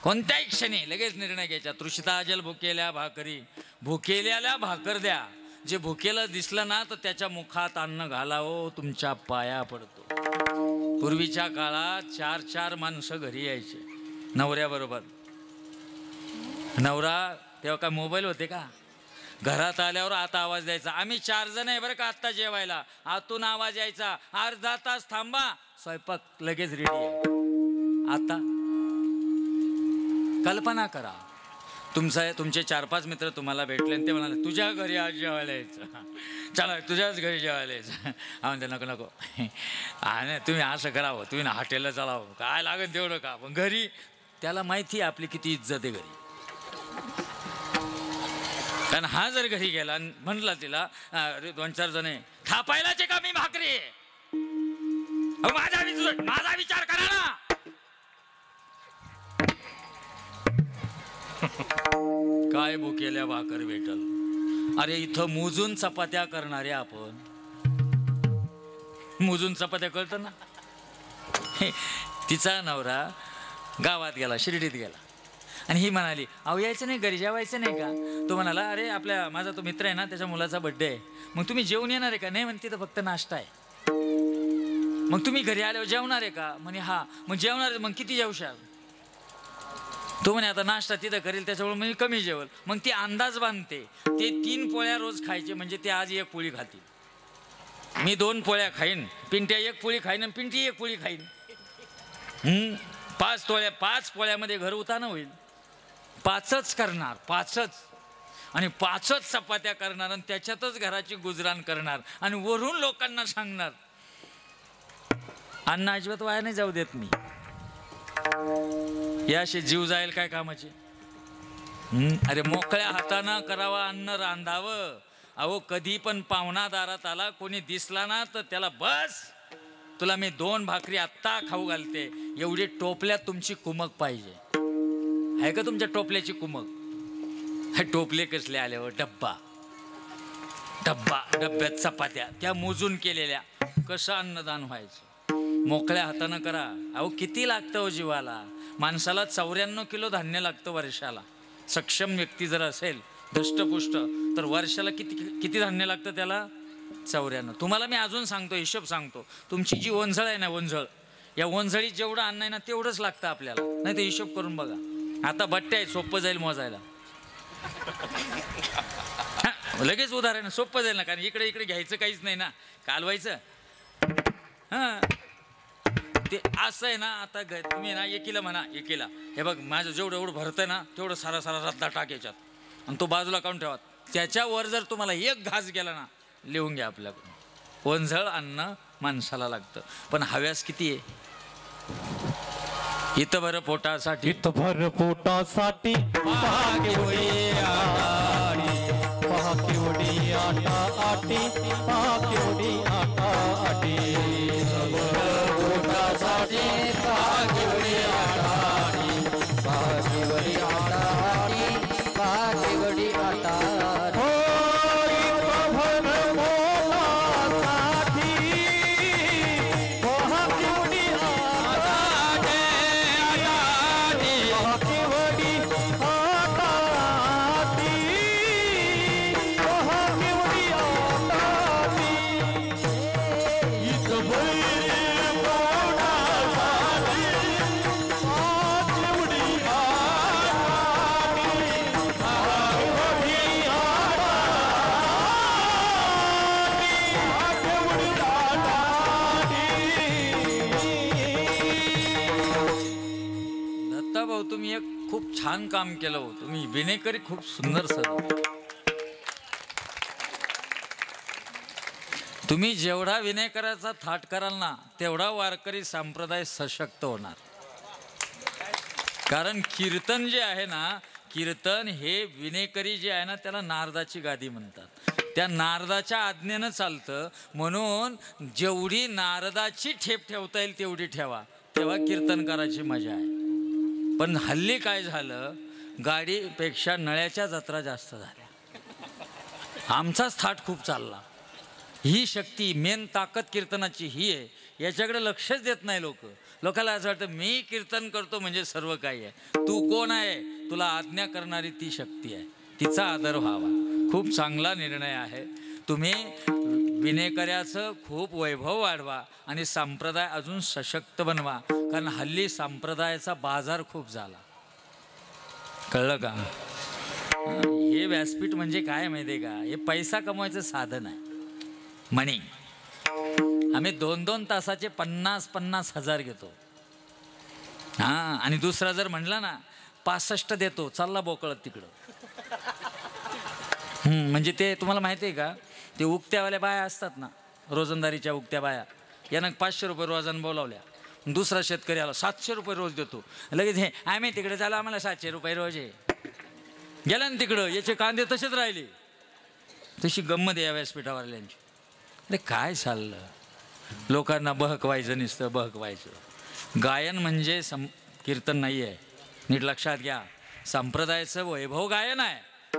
कोणत्याही क्षणी लगेच निर्णय घ्यायचा. तृषिता जल भुकेल्या भाकरी. भुकेल्याला भाकर द्या. जे भुकेलं दिसलं ना तर त्याच्या मुखात अन्न घालावं. तुमच्या पाया पडतो. पूर्वीच्या काळात 4-4 माणसं घरी यायचे नवऱ्याबरोबर. नवरा तेव्हा काय मोबाईल होते का? घरात आल्यावर आता आवाज द्यायचा. आम्ही 4 जण आहे बरं का आत्ता जेवायला. आतून आवाज यायचा. अर्धा तास थांबा, स्वयंपाक लगेच रेडी आहे. आता कल्पना करा. तुमचे 4-5 मित्र तुम्हाला भेटले आणि ते म्हणाले तुझ्या घरी आज जेवायला यायचं. चला तुझ्याच घरी जेवायला यायचं. हा म्हणते नको नको. आणि तुम्ही असं करावं, तुम्ही हॉटेलला चालावं, काय लागेल तेवढं का. पण घरी त्याला माहिती आहे आपली किती इज्जत आहे घरी. कारण हा जर घरी गेला म्हटला तिला 2-4 जण थापायलाचे का मी भाकरी. माझा विचार करा ना. काय भुकेल्या भाकर भेटल. अरे इथं मोजून चपात्या करणारे आपण. मोजून चपात्या कळतं ना. तिचा नवरा गावात गेला, शिर्डीत गेला आणि ही म्हणाली अहो यायचं नाही घरी, जेवायचं नाही का? तो म्हणाला अरे आपल्या माझा तो मित्र आहे ना त्याच्या मुलाचा बड्डे आहे, मग तुम्ही जेवून येणार आहे का? नाही म्हणते तर फक्त नाश्ता आहे. मग तुम्ही घरी आल्यावर जेवणार आहे का? म्हणे हा. मग जेवणार आहे, मग किती जेवशाल? तो म्हणे आता नाश्ता तिथं करेल त्याच्यामुळे मी कमी जेवल. मग ती अंदाज बांधते, ते 3 पोळ्या रोज खायचे म्हणजे ते आज 1 पोळी खातील. मी 2 पोळ्या खाईन, पिंट्या 1 पोळी खाईन आणि पिंटी 1 पोळी खाईन. 5 पोळ्यामध्ये घर उतानं होईल. 5च करणार, 5च आणि 5च चपात्या करणार आणि त्याच्यातच घराची गुजराण करणार आणि वरून लोकांना सांगणार अन्न अजिबात वाया नाही जाऊ देत मी. याशी जीव जाईल काय कामाचे? अरे मोकळ्या हातानं करावा अन्न रांधावं. अहो कधी पण पाहुणा दारात आला, कोणी दिसला ना तर त्याला बस तुला मी 2 भाकरी आत्ता खाऊ घालते एवढी टोपल्यात तुमची कुमक पाहिजे. आहे का तुमच्या टोपल्याची कुमक? हे टोपले कसले आल्यावर डब्यात चपात्या त्या मोजून केलेल्या. कसं अन्नदान व्हायचं? मोकळ्या हातानं करा. अहो किती लागतं हो जीवाला? माणसाला 94 किलो धान्य लागतं वर्षाला. सक्षम व्यक्ती जर असेल धष्टपुष्ट तर वर्षाला किती धान्य लागतं त्याला? 94. तुम्हाला मी अजून सांगतो, हिशोब सांगतो. तुमची जी ओंझळ आहे ना, ओंझळ, या ओंझळीत जेवढं अन्न आहे ना तेवढंच लागतं आपल्याला. नाही तर हिशोब करून बघा. आता बट्टे आहे, सोपं जाईल मोजायला. लगेच उदाहरण सोपं जाईल ना, कारण इकडे घ्यायचं काहीच नाही ना, कालवायचं. हां ते असं आहे ना. आता तुम्ही ना एकीला म्हणा, एकीला हे बघ माझं जेवढं एवढं भरतंय ना तेवढं सारा रद्दा टाक याच्यात आणि तो बाजूला काढून ठेवा. त्याच्यावर जर तुम्हाला 1 घास गेला ना, लिहून घ्या आपल्याकडून. ओंझळ अन्न माणसाला लागतं, पण हव्यास किती आहे? इथभर पोटासाठी, इथभर पोटासाठी पहा केवढी आटाडी, पहा केवढी आटाआटी, पहा केवढी आटाआटी. इथभर पोटासाठी पहा केवढी आटाडी, पहा केवढी आटाआटी, पहा केवढी आटाआटी. हो इथभर पोटासाठी पहा केवढी आटाडी, पहा केवढी आटाआटी, पहा केवढी आटाआटी. इथभर पोटासाठी पहा केवढी आटाआटी, पहा केवढी आटाआटी, पहा केवढी आटाआटी. दत्ता भाऊ तुम्ही एक खूप छान काम केलं हो. तुम्ही विनेकरी खूप सुंदर सर. तुम्ही जेवढा विनेकराचा थाट कराल ना तेवढा वारकरी संप्रदाय सशक्त होणार. कारण कीर्तन जे आहे ना, कीर्तन हे विनेकरी जे आहे ना त्याला नारदाची गादी म्हणतात. त्या नारदाच्या आज्ञेनं चालतं. म्हणून जेवढी नारदाची ठेप ठेवता येईल तेवढी ठेवा, तेव्हा कीर्तन करायची मजा आहे. पण हल्ली काय झालं, गाडीपेक्षा नळ्याच्या जत्रा जास्त झाल्या. आमचाच थाट खूप चालला. ही शक्ती, मेन ताकद कीर्तनाची ही आहे. याच्याकडे लक्षच देत नाही लोक. लोकांना असं वाटतं मी कीर्तन करतो म्हणजे सर्व काही आहे. तू कोण आहे? तुला आज्ञा करणारी ती शक्ती आहे, तिचा आदर व्हावा. खूप चांगला निर्णय आहे. तुम्ही विनेकऱ्याचं खूप वैभव वाढवा आणि संप्रदाय अजून सशक्त बनवा. कारण हल्ली संप्रदायाचा बाजार खूप झाला. कळलं का? हे व्यासपीठ म्हणजे काय माहिती आहे का? हे पैसा कमवायचं साधन आहे. मनी. आम्ही 2-2 तासाचे 50-50 हजार घेतो. हां, आणि दुसरा जर म्हणला ना 65 देतो, चालला बोकळत तिकडं. म्हणजे ते तुम्हाला माहिती आहे का, ते उक्त्यावाल्या बाया असतात ना, रोजंदारीच्या उक्त्या बाया, यानं 500 रुपये रोजानं बोलावल्या. दुसरा शेतकरी आला 700 रुपये रोज देतो. लगेच हे आम्ही तिकडे चालू, आम्हाला 700 रुपये रोज आहे. गेला ना तिकडं, याचे कांदे तसेच राहिले. तशी गंमत या व्यासपीठावाल्यांची. अरे काय चाललं? लोकांना बहकवायचं, नुसतं बहकवायचं. गायन म्हणजे कीर्तन नाही आहे, नीट लक्षात घ्या. संप्रदायाचं वैभव गायन आहे.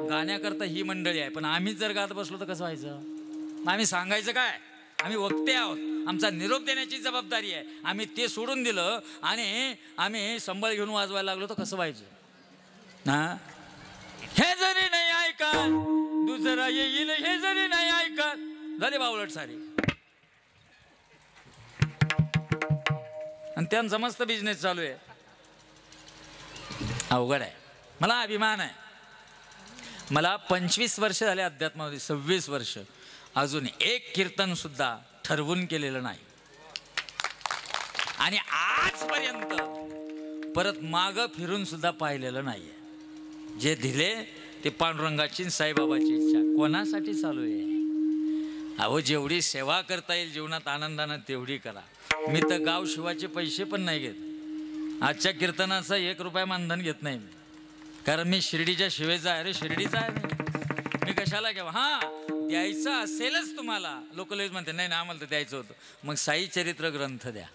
गाण्याकरता ही मंडळी आहे. पण आम्हीच जर गात बसलो तर कसं व्हायचं? आम्ही सांगायचं काय? आम्ही वक्ते आहोत, आमचा निरोप देण्याची जबाबदारी आहे. आम्ही ते सोडून दिलं आणि आम्ही संबळ घेऊन वाजवायला लागलो तर कसं व्हायचं? ना, हे जरी नाही ऐका दुसरा येईल, हे जरी नाही ऐका झाले बावळट सारी. आणि त्यांचा मस्त बिझनेस चालू आहे. अवघड आहे. मला अभिमान आहे. मला 25 वर्ष झाले अध्यात्मामध्ये, 26 वर्ष, अजून एक कीर्तन सुद्धा ठरवून केलेलं नाही. आणि आजपर्यंत परत मागं फिरून सुद्धा पाहिलेलं नाहीये. जे दिले ते पांडुरंगाची साईबाबाची इच्छा. कोणासाठी चालू आहे? अहो, जेवढी सेवा करता येईल जीवनात आनंदानं तेवढी करा. मी तर गाव शिवाचे पैसे पण नाही घेत. आजच्या कीर्तनाचा 1 रुपया मानधन घेत नाही मी, कारण मी शिर्डीच्या शिवेचा आहे. अरे शिर्डीचा आहे मी कशाला घ्यावं? हां, द्यायचं असेलच तुम्हाला. लोक लगेच म्हणते नाही ना आम्हाला तर द्यायचं होतं. मग साई चरित्र ग्रंथ द्या,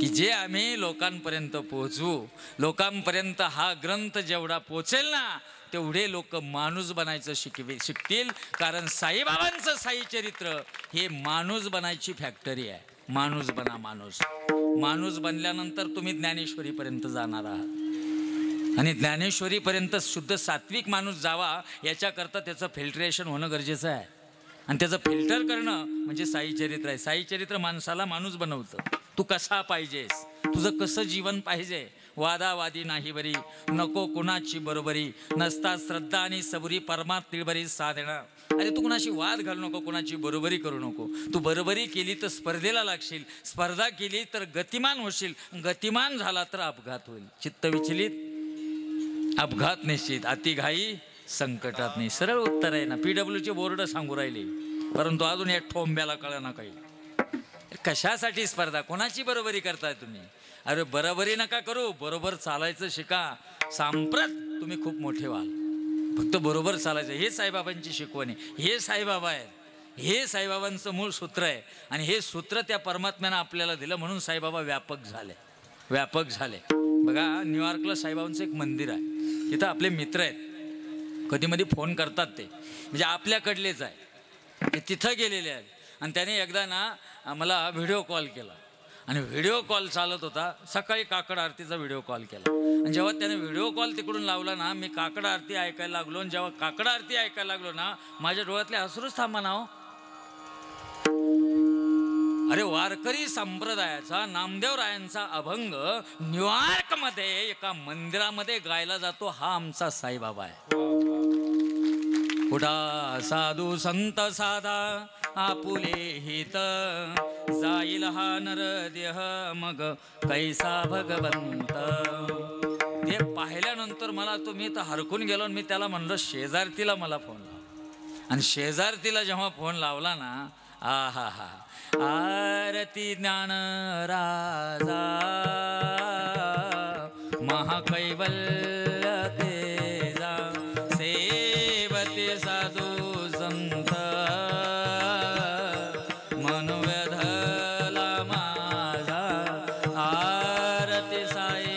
की जे आम्ही लोकांपर्यंत पोहोचवू. लोकांपर्यंत हा ग्रंथ जेवढा पोचेल ना तेवढे लोक माणूस बनायचं शिकतील. कारण साईबाबांचं साई चरित्र हे माणूस बनायची फॅक्टरी आहे. माणूस बना, माणूस. माणूस बनल्यानंतर तुम्ही ज्ञानेश्वरीपर्यंत जाणार आहात. आणि ज्ञानेश्वरीपर्यंत शुद्ध सात्विक माणूस जावा याच्याकरता त्याचं फिल्ट्रेशन होणं गरजेचं आहे. आणि त्याचं फिल्टर करणं म्हणजे साई चरित्र आहे. साई चरित्र माणसाला माणूस बनवतं. तू कसा पाहिजेस, तुझं कसं जीवन पाहिजे. वादावादी नाही बरी, नको कुणाची बरोबरी, नसता श्रद्धा आणि सबुरी, परमात तिळबरी साधना. अरे तू कुणाशी वाद घालू नको, कुणाची बरोबरी करू नको. तू बरोबरी केली तर स्पर्धेला लागशील, स्पर्धा केली तर गतिमान होशील, गतिमान झाला तर अपघात होईल. चित्त विचलित अपघात निश्चित, अतिघाई संकटात नाही. सरळ उत्तर आहे ना. PWचे बोर्ड सांगू राहिले, परंतु अजून या ठोंब्याला कळना काही. कशासाठी स्पर्धा, कोणाची बरोबरी करताय तुम्ही? अरे बरोबरी नका करू, बरोबर चालायचं शिका. सांप्रत तुम्ही खूप मोठे व्हाल. फक्त बरोबर चालायचं. हे साईबाबांची शिकवण आहे. हे साईबाबा आहेत. हे साईबाबांचं मूळ सूत्र आहे. आणि हे सूत्र त्या परमात्म्यानं आपल्याला दिलं म्हणून साईबाबा व्यापक झाले. व्यापक झाले. बघा, न्यूयॉर्कला साईबाबांचं एक मंदिर आहे. तिथं आपले मित्र आहेत, कधी मधी फोन करतात. ते म्हणजे आपल्याकडलेच आहे. ते तिथं गेलेले आहेत. आणि त्याने एकदा ना मला व्हिडिओ कॉल केला. आणि व्हिडिओ कॉल चालत होता. सकाळी काकड आरतीचा व्हिडिओ कॉल केला. आणि जेव्हा त्याने व्हिडिओ कॉल तिकडून लावला ना, मी काकड आरती ऐकायला लागलो. आणि जेव्हा काकड आरती ऐकायला लागलो ना, माझ्या डोळ्यातले अश्रूच थांबा ना हो. अरे वारकरी संप्रदायाचा नामदेवरायांचा अभंग न्यूयॉर्कमध्ये एका मंदिरामध्ये गायला जातो. हा आमचा साईबाबा आहे. कुठा साधू संत साधा आपुले हित, जाईल हा नरदेह मग कैसा भगवंत. ते पाहिल्यानंतर मला मी तर हरकून गेलो. मी त्याला म्हणलं शेजारतीला मला फोन लाव. आणि शेजारतीला जेव्हा फोन लावला ना, आहा हा, आरती ज्ञान राजा महाकैवल्य तेजा, सेवते साधू संत मनोव्यधला माझा. आरती साई,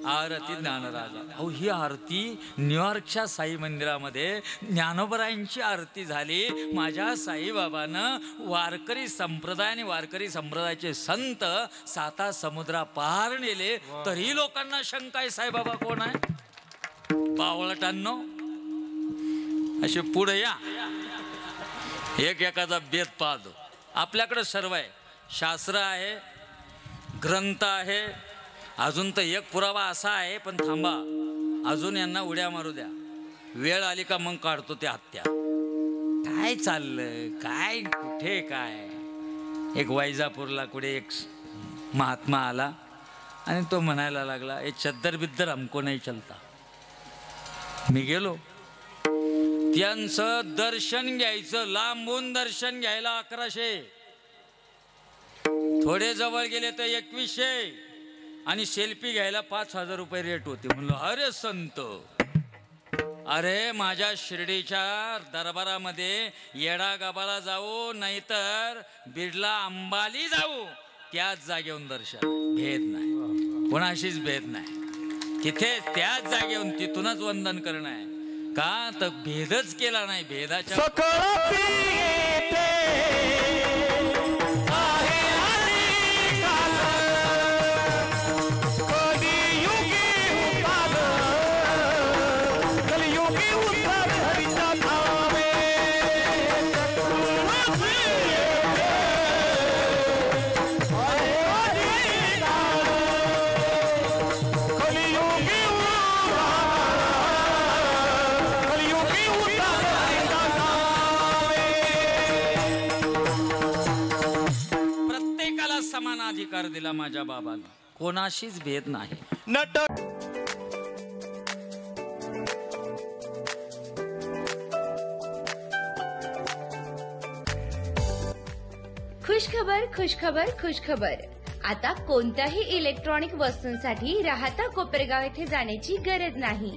आरती ज्ञानराजा. अहो ही आरती न्यूयॉर्कच्या साई मंदिरामध्ये ज्ञानोबरायांची आरती झाली. माझ्या साईबाबानं वारकरी संप्रदाय आणि वारकरी संप्रदायाचे संत 7 समुद्रा पार नेले. तरी लोकांना शंका आहे साईबाबा कोण आहे. बावळटांनो, असे पुढे या. एकाचा बेत पाहतो. आपल्याकडे सर्व आहे. शास्त्र आहे, ग्रंथ आहे. अजून तर एक पुरावा असा आहे, पण थांबा, अजून यांना उड्या मारू द्या. वेळ आली का मग काढतो ते हत्या. काय चाललं, काय कुठे काय. एक वैजापूरला कुठे एक महात्मा आला आणि तो म्हणायला लागला, ए चद्दर बिद्दर हमको नाही चलता. मी गेलो. त्यांचं दर्शन घ्यायचं, लांबून दर्शन घ्यायला 1100, थोडे जवळ गेले तर 2100, आणि सेल्फी घ्यायला 5000 रुपये रेट होते. म्हणलं अरे संत, अरे माझ्या शिर्डीच्या दरबारामध्ये येडा गाबाला जाऊ नाहीतर बिडला अंबाली जाऊ, त्याच जागेहून दर्शन. भेद नाही, कोणाशीच भेद नाही. तिथे त्याच जागेहून तिथूनच वंदन करणं आहे. का तर भेदच केला नाही. भेदाच्या कधी युगी आकार दिला माझ्या बाबांना, कोणाशीच भेद नाही. नट खुशखबर खुशखबर खुशखबर. आता कोणत्याही इलेक्ट्रॉनिक वस्तूंसाठी राहता कोपरगाव येथे जाण्याची गरज नाही.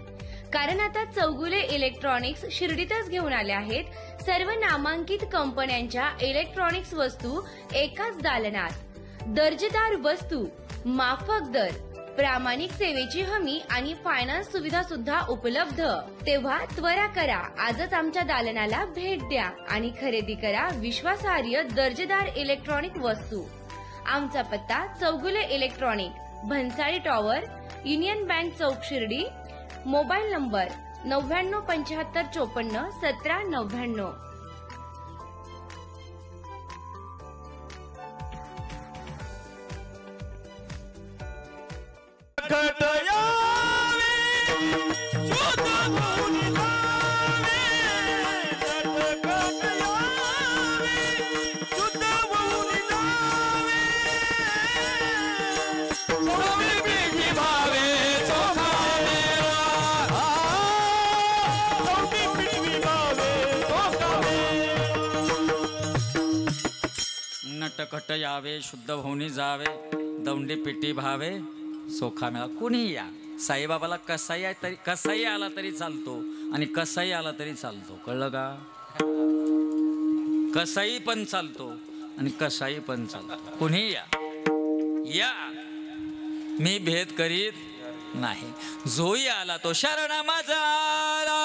कारण आता चौगुले इलेक्ट्रॉनिक्स शिर्डीतच घेऊन आले आहेत सर्व नामांकित कंपन्यांच्या इलेक्ट्रॉनिक्स वस्तू एकाच दालनात. दर्जेदार वस्तू, माफक दर, प्रामाणिक सेवेची हमी आणि फायनान्स सुविधा सुद्धा उपलब्ध. तेव्हा त्वरा करा, आजच आमच्या दालनाला भेट द्या आणि खरेदी करा विश्वासार्ह दर्जेदार इलेक्ट्रॉनिक वस्तू. आमचा पत्ता Chougule electronic, Bhansali tower, Union Bank चौक, शिर्डी. Mobile number 9975541799. नटखट यावे, शुद्ध होऊनी जावे, दौंडी पिटी भावे, सोखा मिळा. कुणी या, साईबाबाला कसाही आला तरी चालतो आणि कसाही आला तरी चालतो. कळलं का? कसाही पण चालतो आणि कसाही पण चालतो. कुणी या, मी भेद करीत नाही. जोही आला तो शरण माझा आला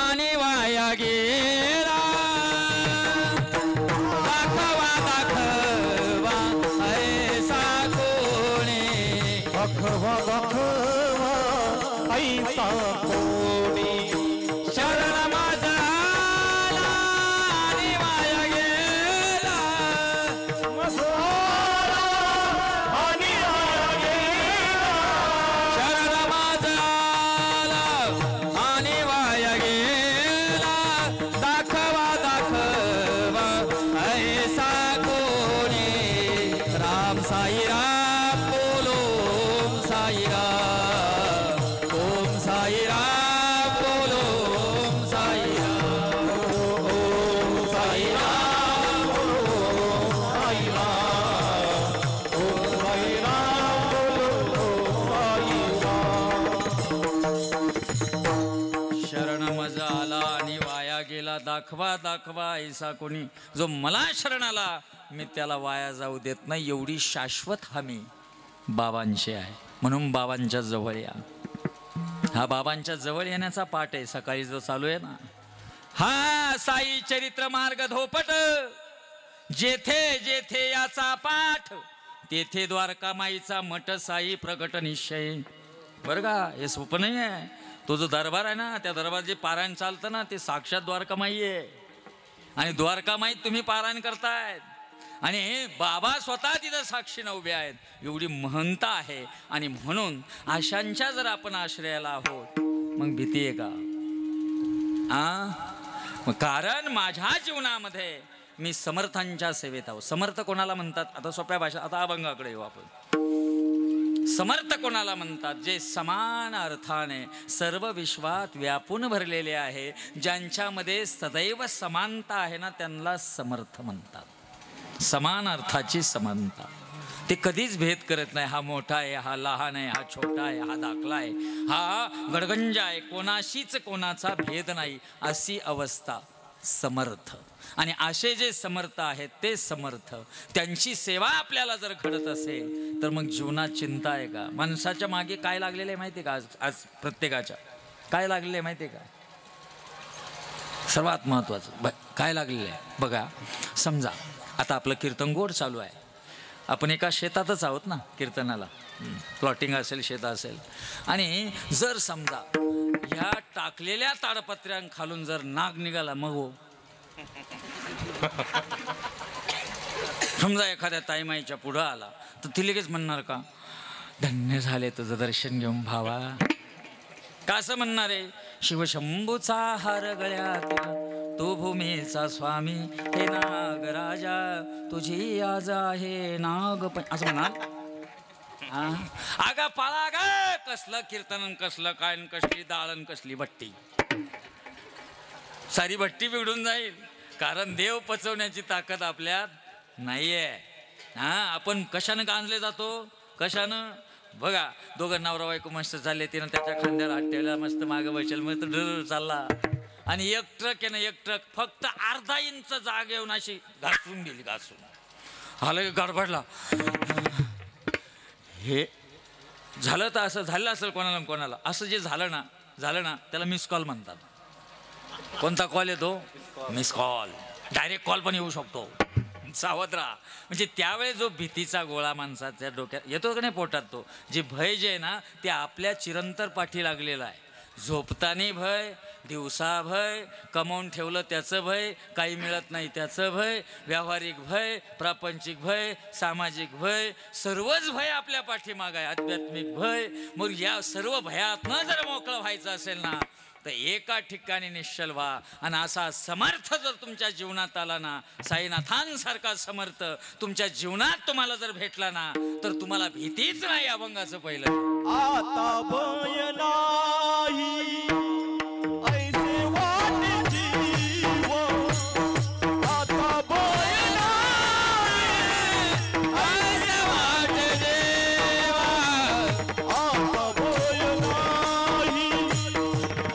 आणि वाया गेला. दाखवा दाखवा ऐसा कोणी. शरण माझा आला आणि वाया गेला. आणि वाया गेला. शरण माझा आला आणि वाया गेला. दाखवा दाखवा ऐसा कोणी. राम साई राम दाखवा दाखवा ऐसा कोणी. जो मला शरणाला मी त्याला वाया जाऊ देत नाही, एवढी शाश्वत हमी बाबांची आहे. म्हणून बाबांच्या जवळ या. हा बाबांच्या जवळ येण्याचा पाठ आहे. सकाळी जो चालू आहे ना, हा साई चरित्र मार्ग धोपट. जेथे जेथे याचा पाठ, तेथे द्वारकामाईचा मठ साई प्रकट निश्चय. बरं का, हे सोपं नाही आहे. तो जो दरबार आहे ना, त्या दरबार जे पारायण चालतं ना, ते साक्षात द्वारकामाई आहे. आणि द्वारकामाईत तुम्ही पारायण करतायत आणि बाबा स्वतः तिथं साक्षीनं उभे आहेत. एवढी महंता आहे. आणि म्हणून आशांच्या जर आपण आश्रयाला आहोत, मग भीती आहे का? कारण माझ्या जीवनामध्ये मी समर्थांच्या सेवेत आहो. समर्थ कोणाला म्हणतात? आता सोप्या भाषा, आता अभंगाकडे येऊ आपण. समर्थ कोणाला म्हणतात? जे समान अर्थाने सर्व विश्वात व्यापून भरलेले आहे, ज्यांच्यामध्ये सदैव समानता आहे ना, त्यांना समर्थ म्हणतात. समान अर्थाची समानता. ते कधीच भेद करत नाही. हा मोठा आहे, हा लहान आहे, हा छोटा आहे, हा दाखला आहे, हा गडगंजा आहे. कोणाशीच कोणाचा भेद नाही, अशी अवस्था समर्थ. आणि असे जे समर्थ आहेत ते समर्थ, त्यांची सेवा आपल्याला जर घडत असेल तर मग जीवनात चिंता आहे का? माणसाच्या मागे काय लागलेलं आहे माहिती आहे का? आज प्रत्येकाच्या काय लागलेलं आहे माहिती आहे का? सर्वात महत्त्वाचं काय लागलेलं आहे बघा. समजा आता आपलं कीर्तन गोड चालू आहे, आपण एका शेतातच आहोत ना कीर्तनाला. प्लॉटिंग असेल, शेत असेल, आणि जर समजा ह्या टाकलेल्या ताडपत्र्यांखालून जर नाग निघाला, मग हो समजा एखाद्या ताईमाईच्या पुढं आला तर ती लगेच म्हणणार का, धन्य झाले तुझं दर्शन घेऊन भावा. का असं म्हणणार आहे? शिवशंभूचा हार गळ्यात तू भूमीचा स्वामी हे नागराजा तुझी आज आहे नाग असं म्हणाल. आगा पाळा ग कसलं कीर्तन कसलं काय कसली दाळण कसली भट्टी. सारी भट्टी बिघडून जाईल कारण देव पचवण्याची ताकद आपल्यात नाहीये. आपण कशानं गांजले जातो कशानं. बघा दोघं नवरा बायको मस्त चालले तिनं त्याच्या खांद्याला हात ठेवला मस्त मागं बसेल मस्त ढर चालला आणि एक ट्रक आहे ना एक ट्रक फक्त अर्धा इंच जाग येऊन अशी घासून गेली घासून आलं गडबडला. हे झालं तर असं झालं असेल कोणाला कोणाला असं जे झालं ना त्याला मिस कॉल म्हणतात. कोणता कॉल येतो मिस कॉल. डायरेक्ट कॉल पण येऊ शकतो. सावध राहा. म्हणजे त्यावेळेस जो भीतीचा गोळा माणसाच्या डोक्यात येतो का नाही पोटात तो जे भय जे आहे ना ते आपल्या चिरंतर पाठी लागलेलं आहे. झोपताना भय दिवसा भय कमावून ठेवलं त्याचं भय काही मिळत नाही त्याचं भय व्यावहारिक भय प्रापंचिक भय सामाजिक भय सर्वच भय आपल्या पाठीमाग आहे. आध्यात्मिक भय. मग या सर्व भयातनं जर मोकळं व्हायचं असेल ना तर एका ठिकाणी निश्चल व्हा. आणि असा समर्थ जर तुमच्या जीवनात आला ना साईनाथांसारखा समर्थ तुमच्या जीवनात तुम्हाला जर भेटला ना तर तुम्हाला भीतीच नाही. अभंगाचं पहिलं आता भय नाही ऐसे वाटे जीव. आता भय नाही ऐसे वाटे देवा. आता भय नाही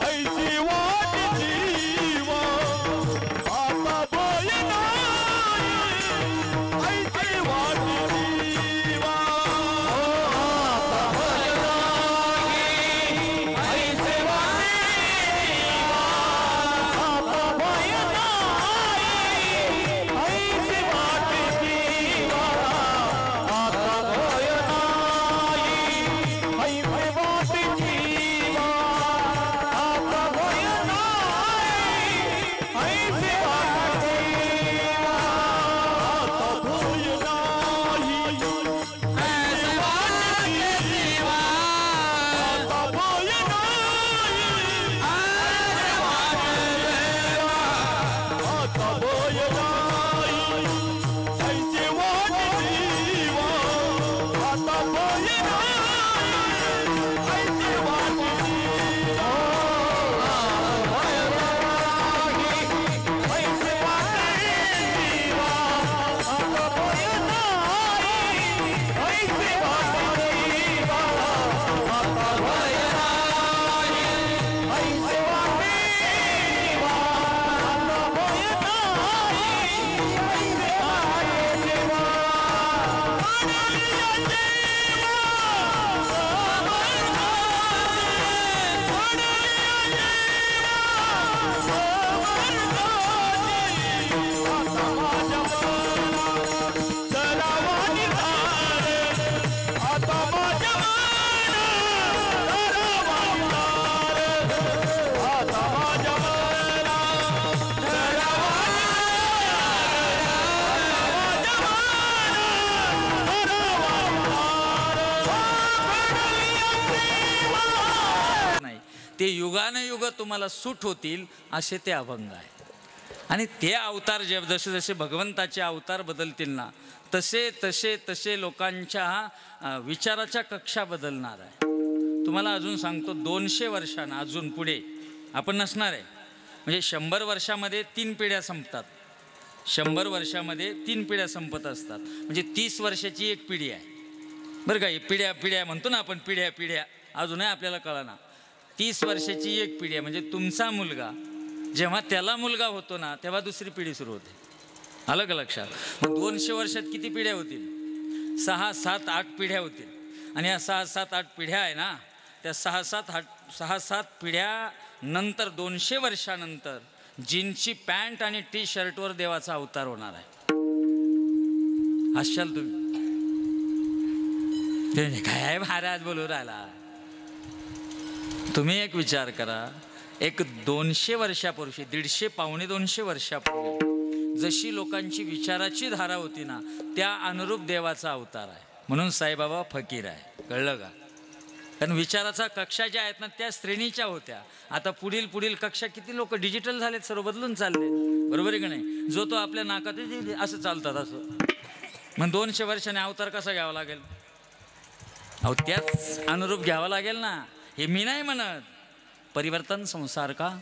ऐसे वाटे जीव. आता भय नाही ऐसे वाटे जीवा. आता भय ते युगानुयुग तुम्हाला सूट होतील असे ते अभंग आहे. आणि ते अवतार जे जसे जसे भगवंताचे अवतार बदलतील ना तसे तसे तसे लोकांच्या विचाराच्या कक्षा बदलणार आहे. तुम्हाला अजून सांगतो 200 वर्षांना अजून पुढे आपण नसणार आहे. म्हणजे 100 वर्षामध्ये 3 पिढ्या संपतात. 100 वर्षामध्ये 3 पिढ्या संपत असतात. म्हणजे 30 वर्षाची एक पिढी आहे बरं का. पिढ्या पिढ्या म्हणतो ना आपण पिढ्या पिढ्या अजूनही आपल्याला कळना. 30 वर्षाची एक पिढी आहे. म्हणजे तुमचा मुलगा जेव्हा त्याला मुलगा होतो ना तेव्हा दुसरी पिढी सुरू होते. आलं का लक्षात. मग 200 वर्षात किती पिढ्या होतील. 6, 7, 8 पिढ्या होतील. आणि या 6, 7, 8 पिढ्या आहे ना त्या 6, 7 पिढ्या नंतर 200 वर्षानंतर जीन्सची पॅन्ट आणि टी शर्टवर देवाचा अवतार होणार आहे. हसाल तुम्ही काय महाराज बोलू राहिला. तुम्ही एक विचार करा. एक 200 वर्षापूर्वी 150 पावणे 200 वर्षापूर्वी जशी लोकांची विचाराची धारा होती ना त्या अनुरूप देवाचा अवतार आहे. म्हणून साईबाबा फकीर आहे. कळलं का. कारण विचाराचा कक्षा ज्या आहेत ना त्या श्रेणीच्या होत्या. आता पुढील कक्षा किती लोक डिजिटल झालेत, सर्व बदलून चालले. बरोबर आहे का नाही? जो तो आपल्या नाकात असं चालतात असं. मग 200 वर्षाने अवतार कसा घ्यावा लागेल? अहो त्याच अनुरूप घ्यावा लागेल ना. हे मी नाही म्हणत, परिवर्तन संसार का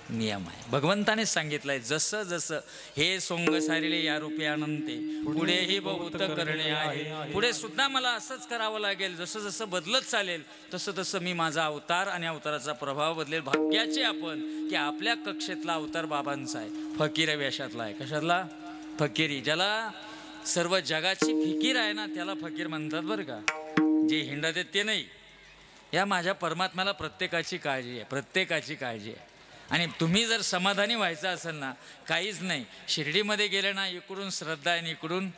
नियम आहे. भगवंताने सांगितलंय जसं जसं हे सोंग सारिले या रूपे अनंते पुढेही बहुत करणे आहे. पुढे सुद्धा मला असंच करावं लागेल. जसं जसं बदलत चालेल तसं तसं मी माझा अवतार आणि अवताराचा प्रभाव बदलेल. भाग्याचे आपण की आपल्या कक्षेतला अवतार बाबांचा आहे. फकीर वेशातला आहे. कशातला? फकीरी. ज्याला सर्व जगाची फिकीर आहे ना त्याला फकीर म्हणतात बरं का. जे हिंडत आहेत ते नाही. या माझ्या परमात्म्याला प्रत्येकाची काळजी आहे, प्रत्येकाची काळजी आहे. आणि तुम्ही जर समाधानी व्हायचं असेल ना, काहीच नाही, शिर्डीमध्ये गेले ना, इकडून श्रद्धा आहे इकडून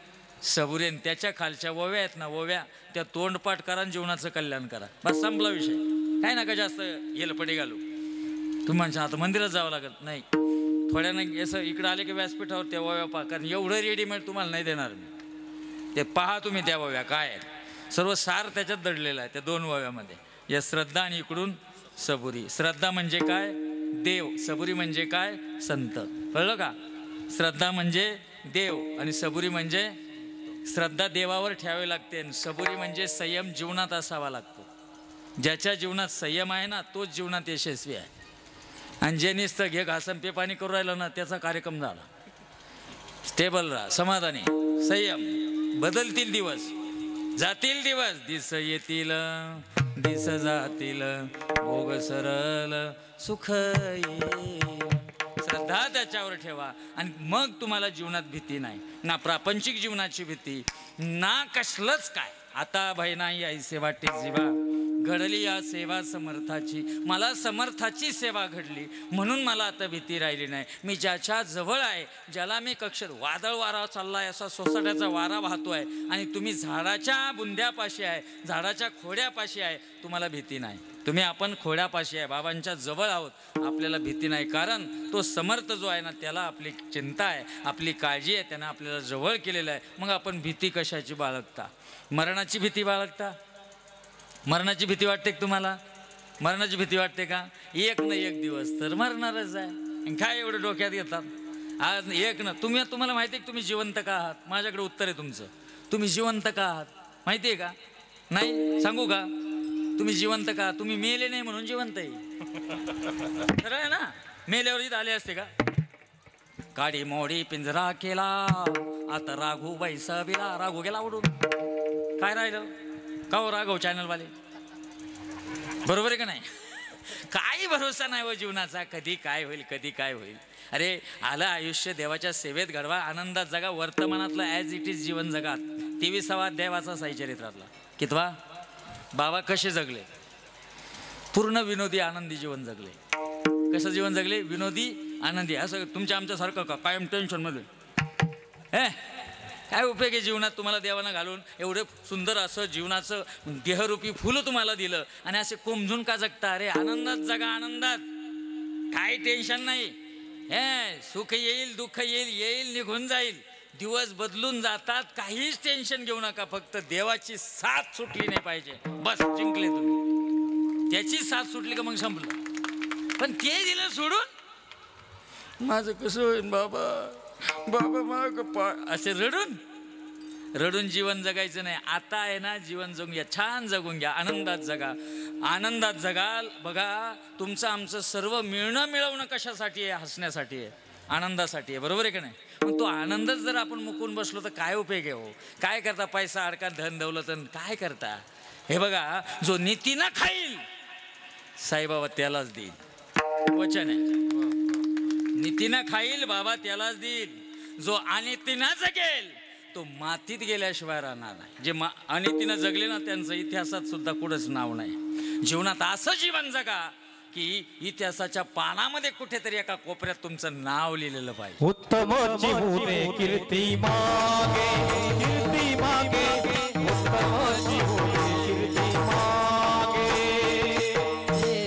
सबुरेन, त्याच्या खालच्या ओव्या आहेत ना, ओव्या त्या तोंडपाठ करा आणि जीवनाचं कल्याण करा. बस संपला विषय. काय नका जास्त येलपटे घालू. तुम्ही म्हणता आता मंदिरात जावं लागत नाही. थोड्यानं असं इकडं आले की व्यासपीठावर त्या ओव्या पहा, कारण एवढं रेडीमेड तुम्हाला नाही देणार मी. ते पहा तुम्ही त्या ओव्या काय आहेत. सर्व सार त्याच्यात दडलेलं आहे त्या 2 ओव्यामध्ये. या श्रद्धा आणि इकडून सबुरी. श्रद्धा म्हणजे काय? देव. सबुरी म्हणजे काय? संत. कळलं का? श्रद्धा म्हणजे देव आणि सबुरी म्हणजे श्रद्धा देवावर ठेवावी लागते आणि सबुरी म्हणजे संयम जीवनात असावा लागतो. ज्याच्या जीवनात संयम आहे ना तोच जीवनात यशस्वी आहे. आणि जे नुसतं घे घासन पे पाणी करू राहिलं ना त्याचा कार्यक्रम झाला. स्टेबल राहा, समाधानी, संयम. बदलतील दिवस, जातील दिवस, दिस येतील दिस जातील, भोग सरल सुख येईल. श्रद्धा त्याच्यावर ठेवा आणि मग तुम्हाला जीवनात भीती नाही. ना प्रापंचिक जीवनाची भीती ना कसलंच काय. आता भय नाही ऐसे वाटे जीवा घडली या सेवा समर्थाची. मला समर्थाची सेवा घडली म्हणून मला आता भीती राहिली नाही. मी ज्याच्या जवळ आहे, ज्याला मी कक्षेत, वादळ वारा चाललाय असा सोसाट्याचा वारा वाहतोय आणि तुम्ही झाडाच्या बुंद्यापाशी आहे, झाडाच्या खोड्यापाशी आहे, तुम्हाला भीती नाही. तुम्ही आपण खोड्यापाशी आहे, बाबांच्या जवळ आहोत, आपल्याला भीती नाही. कारण तो समर्थ जो आहे ना त्याला आपली चिंता आहे, आपली काळजी आहे, त्यानं आपल्याला जवळ केलेलं आहे. मग आपण भीती कशाची बाळगता? मरणाची भीती बाळगता? मरणाची भीती वाटते का तुम्हाला? मरणाची भीती वाटते का? एक ना एक दिवस तर मरणारच आहे. काय एवढं डोक्यात घेतात? आज एक ना तुम्हाला माहिती आहे की तुम्ही जिवंत का आहात? माझ्याकडे उत्तर आहे तुमचं. तुम्ही जिवंत का आहात माहिती आहे का? नाही सांगू का? तुम्ही जिवंत का? तुम्ही मेले नाही म्हणून जिवंत आहे. खरं आहे ना? मेल्यावर इथं आले असते का? काडी मोडी पिंजरा केला आता राघू बैसा बिला. राघू गेला उडून. काय राहिलं का हो राघव चॅनलवाले? बरोबर आहे का नाही? काही भरोसा नाही हो जीवनाचा. कधी काय होईल, कधी काय होईल. अरे आलं आयुष्य देवाच्या सेवेत घडवा, आनंदात जगा, वर्तमानातलं ॲज इट इज जीवन जगा. 23वा अध्याय वाचा साईचरित्रातला. कितवा? बाबा कसे जगले? पूर्ण विनोदी आनंदी जीवन जगले. कसं जीवन जगले? विनोदी आनंदी. असं तुमच्या आमच्यासारखं का कायम टेन्शनमध्ये? काय उपयोग आहे जीवनात? तुम्हाला देवानं घालून एवढं सुंदर असं जीवनाचं देहरूपी फुलं तुम्हाला दिलं आणि असे कोमजून का जगता? अरे आनंदात जगा, आनंदात. काही टेन्शन नाही. सुख येईल, दुःख येईल, येईल निघून जाईल, दिवस बदलून जातात. काहीच टेन्शन घेऊ नका. फक्त देवाची साथ सुटली नाही पाहिजे. बस जिंकले तुम्ही. त्याची साथ सुटली का मग संपलं. पण ते दिलं सोडून माझं कसं होईल बाबा, बाबा माग असे रडून जीवन जगायचं नाही. आता आहे ना जीवन जगून घ्या, छान जगून घ्या, आनंदात जगा, आनंदात जगाल. बघा तुमचं आमचं सर्व मिळवणं कशासाठी आहे? हसण्यासाठी आहे, आनंदासाठी आहे. बरोबर आहे का नाही? मग तो आनंदच जर आपण मुकून बसलो तर काय उपयोग आहे हो? काय करता? पैसा अडका, धन दौलत काय करता? हे बघा, जो नीतीनं खाईल साईबाबा त्यालाच देईल. वचन आहे, नीतीनं खाईल बाबा त्यालाच देईल. जो अनितीनं जगेल तो मातीत गेल्याशिवाय राहणार नाही. जे अनितीनं जगले ना त्यांचं इतिहासात सुद्धा कुठंच नाव नाही. जीवनात असं जीवन जगा की इतिहासाच्या पानामध्ये कुठेतरी एका कोपऱ्यात तुमचं नाव लिहिलेलं पाहिजे. उत्तम जीवने कीर्ती मागे, कीर्ती मागे, उत्तम जीवने कीर्ती मागे,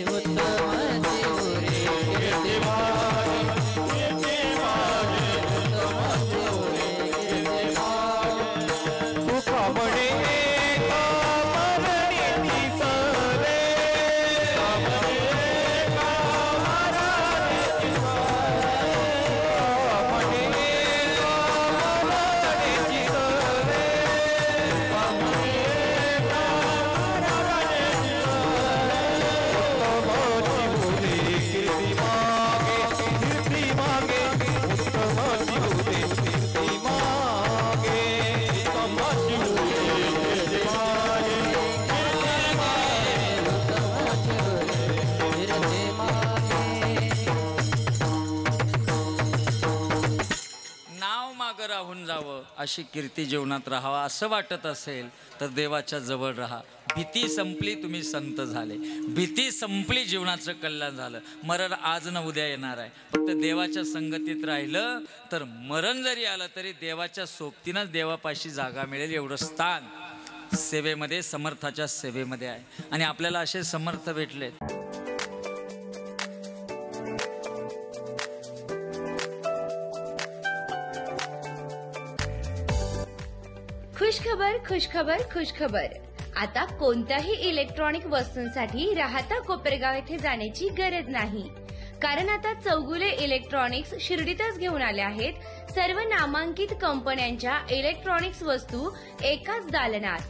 उत्तम जीवने कीर्ती मागे, कीर्ती मागे, उत्तम जीवने कीर्ती मागे. तुका म्हणे का मरणी सरे अशी कीर्ती जीवनात राहावा असं वाटत असेल तर देवाच्या जवळ राहा. भीती संपली, तुम्ही संत झाले. भीती संपली, जीवनाचं कल्याण झालं. मरण आज न उद्या येणार आहे. फक्त देवाच्या संगतीत राहिलं तर मरण जरी आलं तरी देवाच्या सोबतीनंच देवापाशी जागा मिळेल. एवढं स्थान सेवेमध्ये, समर्थाच्या सेवेमध्ये आहे. आणि आपल्याला असे समर्थ भेटलेत. खुशखबर खुशखबर खुशखबर. आता कोणत्याही इलेक्ट्रॉनिक वस्तूंसाठी राहता कोपरगाव येथे जाण्याची गरज नाही. कारण आता चौगुले इलेक्ट्रॉनिक्स शिर्डीतच घेऊन आले आहेत सर्व नामांकित कंपन्यांच्या इलेक्ट्रॉनिक्स वस्तू एकाच दालनात.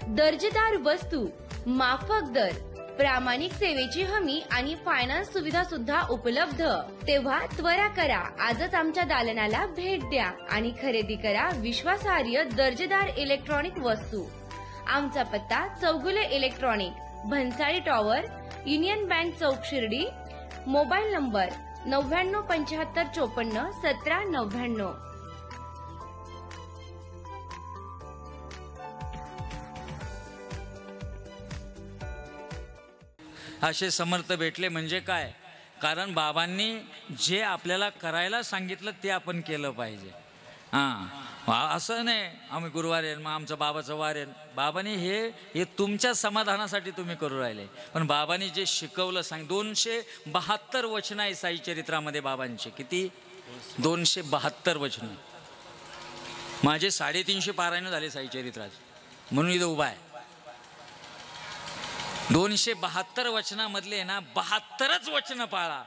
दर्जेदार वस्तू, माफक दर, प्रामाणिक सेवेची हमी आणि फायनान्स सुविधा सुद्धा उपलब्ध. तेव्हा त्वरा करा, आजच आमच्या दालनाला भेट द्या आणि खरेदी करा विश्वासार्ह दर्जेदार इलेक्ट्रॉनिक वस्तू. आमचा पत्ता Chougule electronic, Bhansali tower, Union Bank चौक, शिर्डी. Mobile number 9975541799. असे समर्थ भेटले म्हणजे काय? कारण बाबांनी जे आपल्याला करायला सांगितलं ते आपण केलं पाहिजे. असं नाही आम्ही गुरुवार येईल मग आमचं बाबाचं वार येईल. बाबांनी हे तुमच्या समाधानासाठी तुम्ही करू राहिले. पण बाबांनी जे शिकवलं 272 वचनं आहे साई चरित्रामध्ये बाबांचे. किती? 272 वचनं. माझे 350 पारायण झाले साई चरित्राचे, म्हणून इथं उभा आहे. 272 वचनामधले ना 72च वचनं पाळा,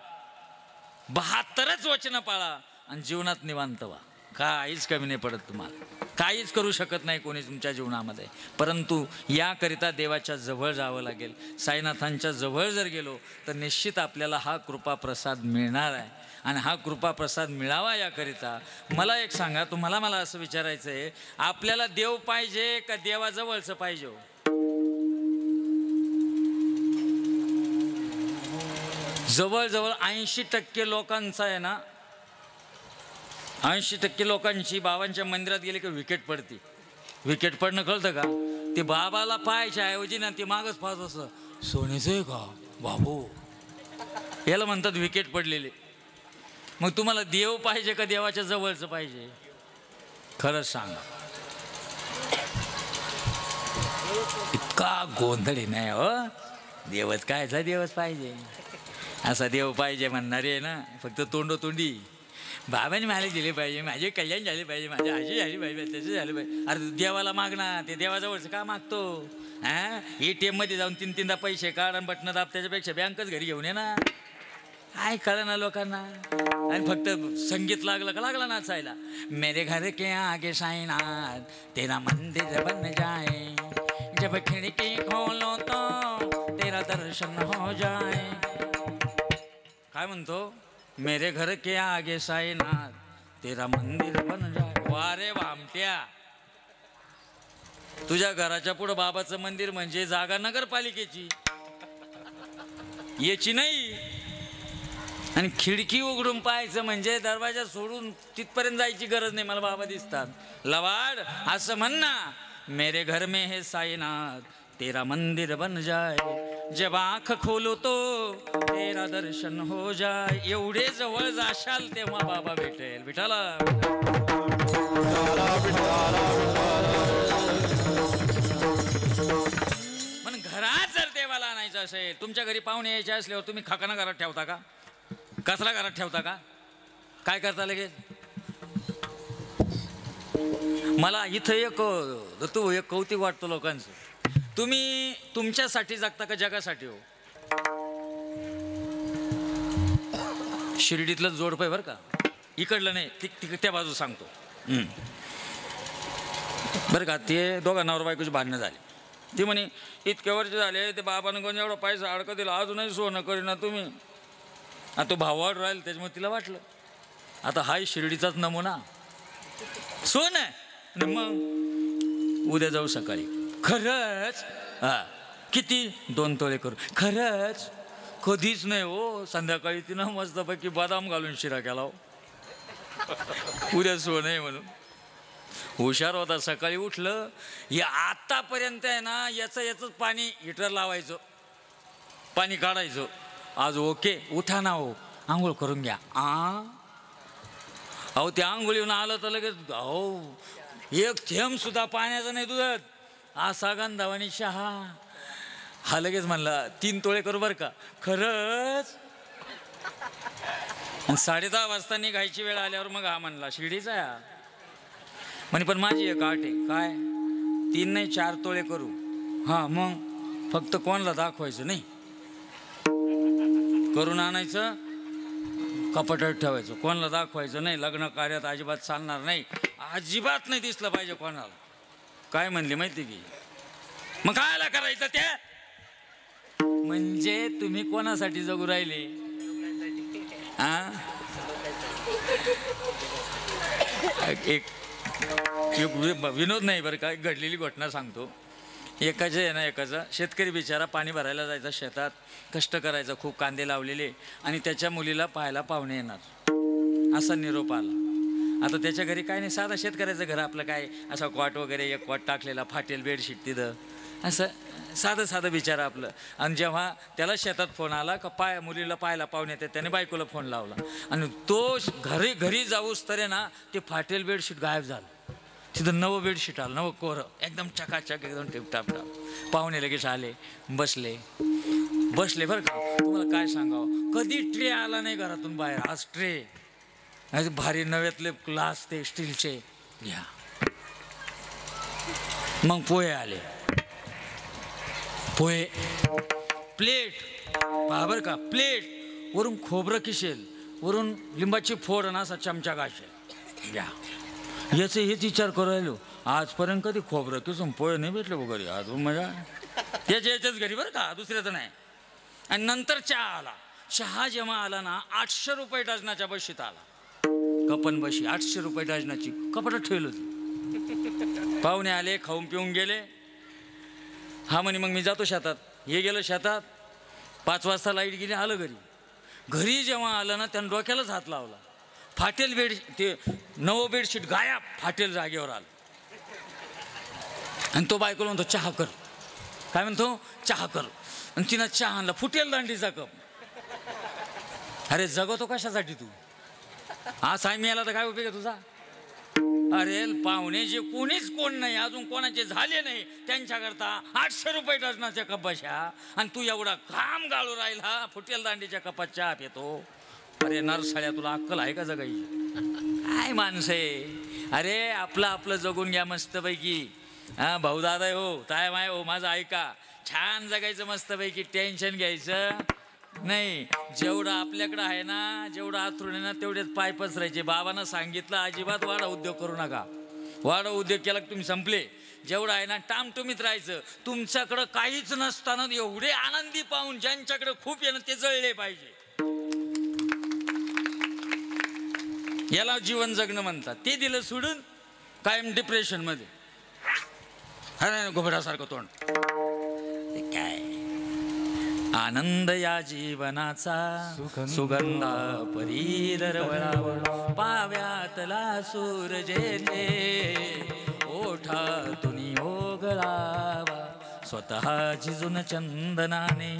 72च वचनं पाळा आणि जीवनात निवांत व्हा. काहीच कमी नाही पडत तुम्हाला. काहीच करू शकत नाही कोणी तुमच्या जीवनामध्ये. परंतु याकरिता देवाच्या जवळ जावं लागेल. साईनाथांच्या जवळ जर गेलो तर निश्चित आपल्याला हा कृपा प्रसाद मिळणार आहे. आणि हा कृपा प्रसाद मिळावा याकरिता मला एक सांगा, तुम्हाला मला असं विचारायचं आहे, आपल्याला देव पाहिजे का देवाजवळचं पाहिजे? जवळजवळ 80% लोकांचा आहे ना, 80% लोकांची बाबांच्या मंदिरात गेले की विकेट पडते. विकेट पडणं कळतं का? ते बाबाला पाहायच्या ऐवजी ना ते मागच पाहत असं, सोन्याचं आहे का बाबू, याला म्हणतात विकेट पडलेले. मग तुम्हाला देव पाहिजे का देवाच्या जवळचं पाहिजे? खरंच सांगा. इतका गोंधळ नाही हो. देवच कायचा देवच पाहिजे, असा देव पाहिजे म्हणणारे आहे ना फक्त तोंडोतोंडी. बाबांनी मला दिले पाहिजे, माझे कल्याण झाले पाहिजे, माझी आजी झाली पाहिजे, त्याचं झालं पाहिजे. अरे देवाला माग ना, ते देवाजवळचं का मागतो? ATM मध्ये जाऊन 3-3दा पैसे काढ आणि बटणं दाब, त्याच्यापेक्षा बँकच घरी घेऊन ये ना. काय कळलं ना लोकांना. आणि फक्त संगीत लागलं का लागला नाचायला. मेरे घर के आगे साईनाथ तेरा मंदिर बन जाए, जब खिड़की खोलो तो तेरा दर्शन हो जाए. काय म्हणतो? मेरे घर के आगे साईनाथ तेरा मंदिर बन जाए. वारे भामट्या, तुझ्या घराच्या पुढं बाबाचं मंदिर म्हणजे जागा नगरपालिकेची, याची नाही. आणि खिडकी उघडून पाहायचं म्हणजे दरवाजा सोडून तिथपर्यंत जायची गरज नाही. मला बाबा दिसतात. लवाड असं म्हण ना, मेरे घर में है साईनाथ तेरा मंदिर बन जाए, जब आँख खोलो तो तेरा दर्शन हो जाए. एवढे जवळ जाशाल तेव्हा बाबा भेटेल. विठाला पण घरात जर देवाला आणायचं असेल, तुमच्या घरी पाहुणे यायचे असल्यावर तुम्ही खाकाना घरात ठेवता का? कचरा घरात ठेवता का? काय करता लगेच? मला इथं एक कौतिक वाटतं लोकांचं. तुम्ही तुमच्यासाठी जगता का जगासाठी हो? शिर्डीतलं जोडपं आहे बरं का, इकडलं नाही, त्या बाजू सांगतो बरं का. ते दोघा नवरा बायकोची भांडणं झाली. ती म्हणे इतके वर्ष झाले ते बाबानं कोण एवढा पैसा अडकं दिला, अजूनही सोनं करीना तुम्ही. आता तो भावाड राहील, त्याच्यामुळे तिला वाटलं आता हाय शिर्डीचाच नमुना सोनं. मग उद्या जाऊ सकाळी. खरंच? किती? 2 तोळे करू. खरंच? कधीच नाही हो. संध्याकाळी तिनं मस्तपैकी बदाम घालून शिरा केला हो. उद्या सोनं आहे म्हणून. हुशार होता. सकाळी उठलं हे आतापर्यंत आहे ना याच पाणी हिटर लावायचं, पाणी काढायचं. आज ओके, उठा ना हो, आंघोळ करून घ्या. अहो त्या आंघोळीहून आलं तर लगेच अहो एक थेंब सुद्धा पाण्याचा नाही दुधात. असा गंधावानी चहा. हा लगेच म्हणला 3 तोळे करू बरं का. खरंच. 10:30 वाजता निघायची वेळ आल्यावर मग हा म्हणला शिर्डीचा या म्हणे, पण माझी एक आट आहे. काय? 3 नाही 4 तोळे करू. हां मग फक्त कोणाला दाखवायचं नाही, करून आणायचं, कपाटात ठेवायचं, कोणाला दाखवायचं नाही. लग्न कार्यात अजिबात चालणार नाही, अजिबात नाही दिसलं पाहिजे कोणाला. काय म्हणले माहिती की? मग कायला करायचं ते? म्हणजे तुम्ही कोणासाठी जगू राहिले? एक विनोद नाही बरं का, घडलेली घटना सांगतो. एकाचं आहे ना, एकाचा शेतकरी बिचारा पाणी भरायला जायचा शेतात, कष्ट करायचा खूप, कांदे लावलेले, आणि त्याच्या मुलीला पाहायला पाहुणे येणार असा निरोप आला. आता त्याच्या घरी काय नाही, साधा शेतकऱ्याचं घर आपलं, काय असा कॉट वगैरे, एक कॉट टाकलेला, फाटेल बेडशीट तिथं, असं साधं बिचारा आपलं. आणि जेव्हा त्याला शेतात फोन आला का मुलीला पाहायला पाहुणे येते, त्याने बायकोला फोन लावला, आणि तो घरी जाऊस तरी ना ते फाटेल बेडशीट गायब झालं. तिथं नवं बेडशीट आलं, नवं कोरं, एकदम चकाचक, एकदम टिपटाप. पाहुणे लगेच आले, बसले बरं का. तुम्हाला काय सांगावं, कधी ट्रे आला नाही घरातून बाहेर, आज ट्रे भारी नव्यातले ग्लास ते स्टीलचे घ्या. मग पोहे आले, पोहे, प्लेट पहा बरं का, प्लेट वरून खोबरं किशेल, वरून लिंबाची फोड ना असा चमचा गाशेल घ्या. याचं हेच विचार करू राहिलो, आजपर्यंत कधी खोबरं किसून पोहे नाही भेटले घरी. आज मजा याच्याच घरी बरं का, दुसऱ्याचं नाही. आणि नंतर चहा आला. चहा जेव्हा आला ना 800 रुपये डझनाच्या बशीत आला. कपन बशी 800 रुपये डझनाची, कपाटात ठेवली होती. पाहुणे आले, खाऊन पिऊन गेले. हा म्हणे मग मी जातो शेतात. हे गेलं शेतात, 5 वाजता लाईट गेली, आलं घरी जेव्हा आलं ना त्यानं डोक्यालाच हात लावला. फाटेल ते नवं बेडशीट गायब, फाटेल जागेवर आलं. आणि तो बायकोला म्हणतो चहा कर. काय म्हणतो? चहा कर. आणि तिनं चहा आणला, फुटेल दांडीचा कप. अरे जगवतो कशासाठी तू? हा साय मिळाला तर काय उपयोग आहे तुझा? अरे पाहुणे जे कोण नाही, अजून कोणाचे झाले नाही, त्यांच्याकरता 800 रुपये डझनाच्या कपाशा, आणि तू एवढा घाम गाळू राहिला, फुटेल दांडीच्या कपात चहा पितो. अरे नरसाळ्या, तुला अक्कल आहे का जगायची? काय माणसं आहे. अरे आपलं जगून घ्या मस्तपैकी. भाऊ दादा हो, ताय माय हो, माझं ऐका, छान जगायचं मस्तपैकी, टेन्शन घ्यायचं नाही. जेवढं आपल्याकडं आहे ना, जेवढं आथरून आहे ना, तेवढेच पाय पसरायचे. बाबांना सांगितलं अजिबात वाडा उद्योग करू नका. वाडा उद्योग केला की तुम्ही संपले. जेवढं आहे ना टामटुमीत राहायचं. तुमच्याकडं काहीच नसताना एवढे आनंदी पाहून ज्यांच्याकडे खूप आहे ना ते जळले पाहिजे. याला जीवन जगणं म्हणतात. ते दिलं सोडून कायम डिप्रेशन मध्ये, अरे घोबडासारखं तोंड. काय आनंद या जीवनाचा, सुगंधा परी दरवळावळ, पाव्यातला सूरजेते, ओठातून ओघळावा, स्वतः झिजून चंदनाने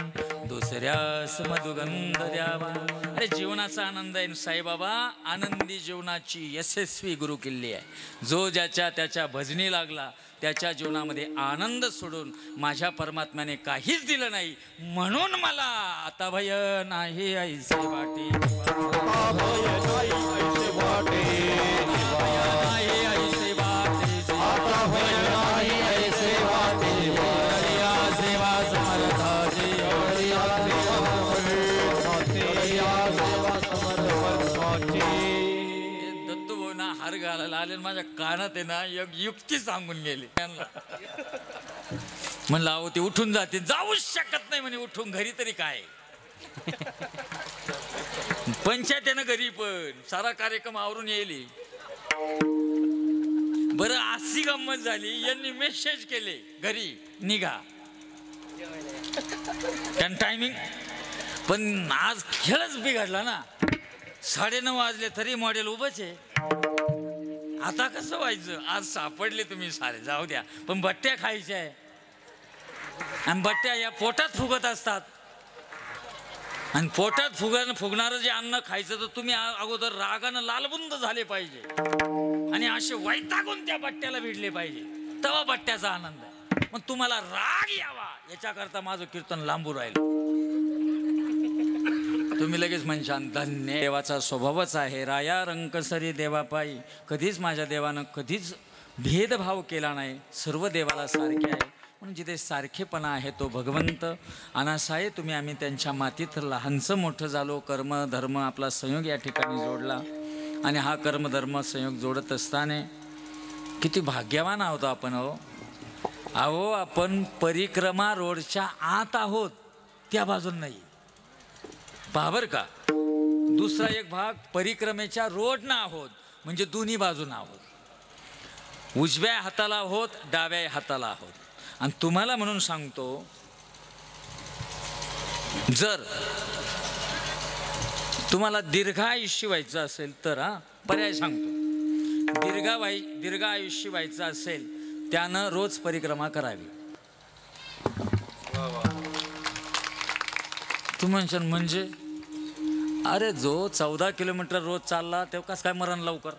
दुसऱ्यास मधुगंध द्यावा. अरे जीवनाचा आनंद आहे साईबाबा. आनंदी जीवनाची यशस्वी गुरु किल्ली आहे. जो ज्याच्या त्याच्या भजनी लागला, त्याच्या जीवनामध्ये आनंद सोडून माझ्या परमात्म्याने काहीच दिलं नाही. म्हणून मला आता भय नाही ऐसे वाटे, हार घालायला आले, माझ्या कानात आहे ना एक युक्ती सांगून गेली. म्हणलं अहो ते उठून जाते, जाऊच शकत नाही म्हणे उठून, घरी तरी काय. पंचायतीनं घरी पण सारा कार्यक्रम आवरून येईल. बरं अशी गंमत झाली, यांनी मेसेज केले घरी निघा त्यांना टायमिंग. पण आज खेळच बिघडला ना. 9:30 वाजले तरी मॉडेल उभंच आहे. आता कसं व्हायचं? आज सापडले तुम्ही सारे, जाऊ द्या. पण बट्ट्या खायच्या आहे आणि बट्ट्या या पोटात फुगत असतात. आणि पोटात फुगणारं जे अन्न खायचं तर तुम्ही अगोदर रागानं लालबुंद झाले पाहिजे आणि असे वैतागून त्या बट्ट्याला भिडले पाहिजे, तेव्हा बट्ट्याचा आनंद आहे. मग तुम्हाला राग यावा याच्याकरता माझं कीर्तन लांबू राहिलं. तुम्ही लगेच म्हणशान धन्य. देवाचा स्वभावच आहे राया रंकसरी देवापायी. कधीच माझ्या देवानं कधीच भेदभाव केला नाही, सर्व देवाला सारखे आहे. म्हणून जिथे सारखेपणा आहे तो भगवंत. अनासाये तुम्ही आम्ही त्यांच्या मातीत लहानचं मोठं झालो. कर्म धर्म आपला संयोग या ठिकाणी जोडला आणि हा कर्मधर्म संयोग जोडत असताना किती भाग्यवान आहोत आपण. अहो आपण परिक्रमा रोडच्या आत आहोत, त्या बाजून नाही. पहा बरं का, दुसरा एक भाग परिक्रमेच्या रोडनं आहोत, म्हणजे दोन्ही बाजून आहोत. उजव्या हाताला आहोत, डाव्या हाताला आहोत. आणि तुम्हाला म्हणून सांगतो, जर तुम्हाला दीर्घायुष्य व्हायचं असेल तर पर्याय सांगतो. दीर्घायुष्य व्हायचं असेल त्यानं रोज परिक्रमा करावी. तू म्हणशाल म्हणजे? अरे जो 14 किलोमीटर रोज चालला तेव्हा कसं काय मरण लवकर?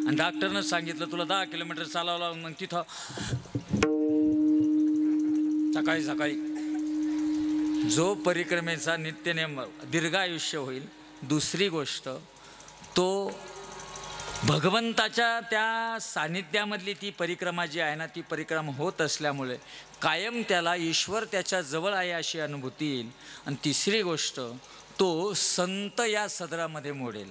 आणि डॉक्टरनं सांगितलं तुला 10 किलोमीटर चालावं, मग तिथं सकाळी सकाळी. जो परिक्रमेचा नित्यनेम दीर्घायुष्य होईल. दुसरी गोष्ट, तो भगवंताच्या त्या सान्निध्यामधली ती परिक्रमा जी आहे ना, ती परिक्रमा होत असल्यामुळे कायम त्याला ईश्वर त्याच्या जवळ आहे अशी अनुभूती येईल. आणि तिसरी गोष्ट, तो संत या सदरामध्ये मोडेल.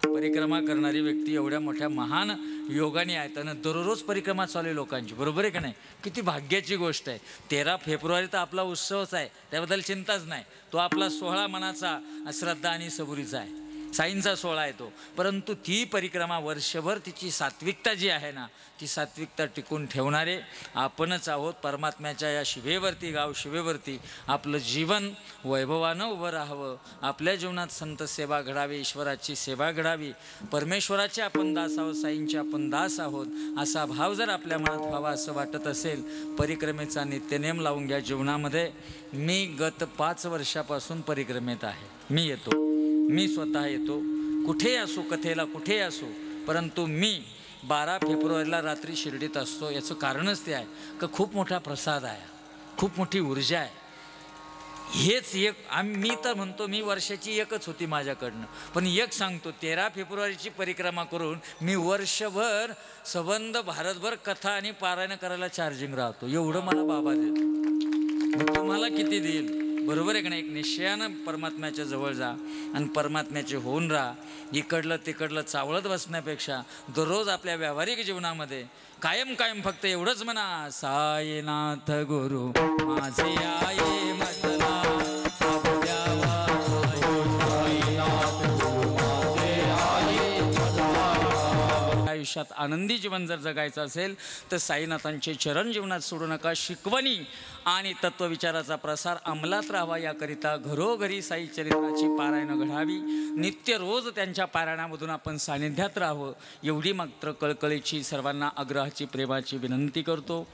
परिक्रमा करणारी व्यक्ती एवढ्या मोठ्या महान योगाने आहे, त्यानं दररोज परिक्रमा चालू आहे लोकांची, बरोबर आहे का नाही? किती भाग्याची गोष्ट आहे. 13 फेब्रुवारी तर आपला उत्सवच आहे, त्याबद्दल चिंताच नाही. तो आपला सोहळा मनाचा, श्रद्धा आणि सबुरीचा आहे, साईंचा सोहळा आहे तो. परंतु ती परिक्रमा वर्षभर तिची सात्विकता जी आहे ना, ती सात्विकता टिकून ठेवणारे आपणच आहोत. परमात्म्याच्या या शिवेवरती, गाव शिवेवरती आपलं जीवन वैभवानं उभं राहावं. आपल्या जीवनात संत सेवा घडावी, ईश्वराची सेवा घडावी. परमेश्वराचे आपण दास आहोत, साईंचे आपण दास आहोत, असा भाव जर आपल्या मनात व्हावा असं वाटत असेल, परिक्रमेचा नित्यनेम लावून घ्या जीवनामध्ये. मी गत 5 वर्षापासून परिक्रमेत आहे. मी स्वतः येतो, कुठे असो, कथेला कुठे असो. परंतु मी 12 फेब्रुवारीला रात्री शिर्डीत असतो. याचं कारणच ते आहे का खूप मोठा प्रसाद आहे, खूप मोठी ऊर्जा आहे. हेच एक मी तर म्हणतो, मी वर्षाची एकच होती माझ्याकडनं. पण एक सांगतो, 13 फेब्रुवारीची परिक्रमा करून मी वर्षभर संबंध भारतभर कथा आणि पारायण करायला चार्जिंग राहतो. एवढं मला बाबा देतो. तुम्हाला किती देईल? बरोबर आहे का नाही? एक निश्चयानं परमात्म्याच्या जवळ जा आणि परमात्म्याचे होऊन राहा. इकडलं तिकडलं चावळत बसण्यापेक्षा दररोज आपल्या व्यावहारिक जीवनामध्ये कायम फक्त एवढंच म्हणा, साईनाथ गुरु माझे आहे म्हटला. आयुष्यात आनंदी जीवन जर जगायचं असेल तर साईनाथांचे चरण जीवनात सोडू नका. शिकवणी आणि तत्वविचाराचा प्रसार अंमलात राहावा, याकरिता घरोघरी साई चरित्राची पारायणं घडावी. नित्य रोज त्यांच्या पारायणामधून आपण सानिध्यात राहावं, एवढी मात्र कळकळीची, सर्वांना आग्रहाची, प्रेमाची विनंती करतो.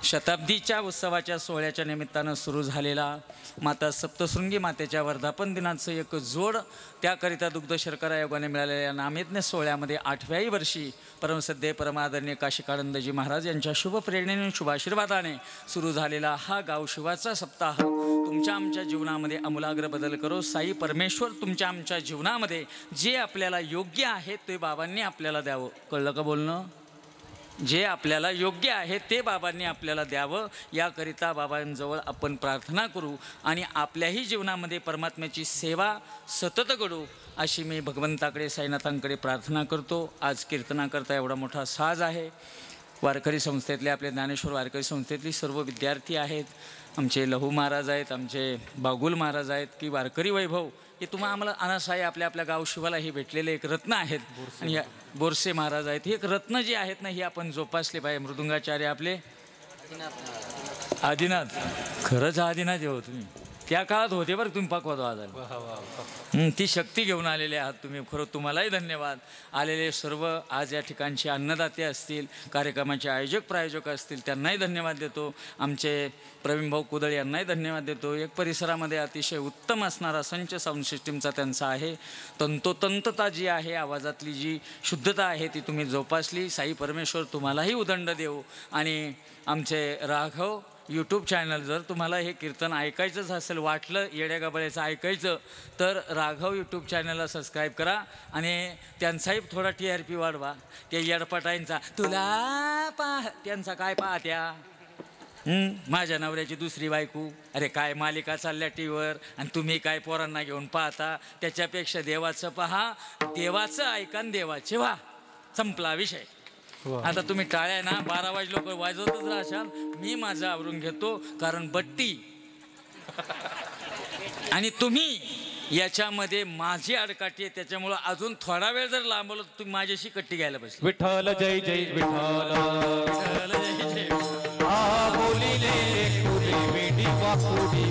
शताब्दीच्या उत्सवाच्या सोहळ्याच्या निमित्तानं सुरू झालेला माता सप्तशृंगी मातेच्या वर्धापन दिनाचं एक जोड, त्याकरिता दुग्ध शर्करा योगाने मिळालेल्या नामयज्ञ सोहळ्यामध्ये 8व्याही वर्षी परमसद्य परमादरणीय काशिकानंदजी महाराज यांच्या शुभ प्रेरणेने, शुभाशीर्वादाने सुरू झालेला हा गावशिवाचा सप्ताह तुमच्या आमच्या जीवनामध्ये आमूलाग्र बदल करो. साई परमेश्वर तुमच्या आमच्या जीवनामध्ये जे आपल्याला योग्य आहे ते बाबांनी आपल्याला द्यावं. कळलं का बोलणं? जे आपल्याला योग्य आहे ते बाबांनी आपल्याला द्यावं, याकरिता बाबांजवळ आपण प्रार्थना करू आणि आपल्याही जीवनामध्ये परमात्म्याची सेवा सतत घडू, अशी मी भगवंताकडे, साईनाथांकडे प्रार्थना करतो. आज कीर्तनाकरता एवढा मोठा साज आहे. वारकरी संस्थेतले, आपले ज्ञानेश्वर वारकरी संस्थेतली सर्व विद्यार्थी आहेत. आमचे लहू महाराज आहेत, आमचे बागुल महाराज आहेत, की वारकरी वैभव हे तुम्हाला आम्हाला अनासाई आपल्या आपल्या गाव शिवाला हे भेटलेले एक रत्न आहेत. आणि बोरसे महाराज आहेत. ही एक रत्न जी आहेत ना, ही आपण जोपासले पाहिजे. मृदुंगाचार्य आपले आदिनाथ, खरंच आदिनाथ हो तुम्ही. त्या काळात होते बरं तुम्ही पक्वाद वाजायला. ती शक्ती घेऊन आलेले आहात तुम्ही. खरं तुम्हालाही धन्यवाद. आलेले सर्व आज या ठिकाणचे अन्नदाते असतील, कार्यक्रमाचे आयोजक प्रायोजक असतील, त्यांनाही धन्यवाद देतो. आमचे प्रवीण भाऊ कुदळ यांनाही धन्यवाद देतो. एक परिसरामध्ये अतिशय उत्तम असणारा संच साऊंड सिस्टीमचा त्यांचा आहे. तंतोतंतता जी आहे, आवाजातली जी शुद्धता आहे ती तुम्ही जोपासली. साई परमेश्वर तुम्हालाही उदंड देऊ. आणि आमचे राघव यूट्यूब चॅनल, जर तुम्हाला हे कीर्तन ऐकायचंच असेल, वाटलं येड्या गबाळ्याचं ऐकायचं, तर राघव यूट्यूब चॅनलला सबस्क्राईब करा आणि त्यांचाही थोडा TRP वाढवा. त्या येडपटाईंचा तुला त्यांचा काय पाहत्या, माझ्या नवऱ्याची दुसरी बायको, अरे काय मालिका चालल्या टीव्हीवर आणि तुम्ही काय पोरांना घेऊन पाहता. त्याच्यापेक्षा देवाचं पहा, देवाचं ऐका आणि देवाचे व्हा. संपला विषय. आता तुम्ही टाळ्या ना 12 वाजे लोक वाजवतच राहशाल. मी माझं आवरून घेतो, कारण बट्टी आणि तुम्ही याच्यामध्ये माझी आडकाठी आहे. त्याच्यामुळं अजून थोडा वेळ जर लांबवलं तर तुम्ही माझ्याशी कट्टी घ्यायला बसले. विठ्ठल जय जय विठ्ठल जय जय. बोलिले वेडी वाकुडी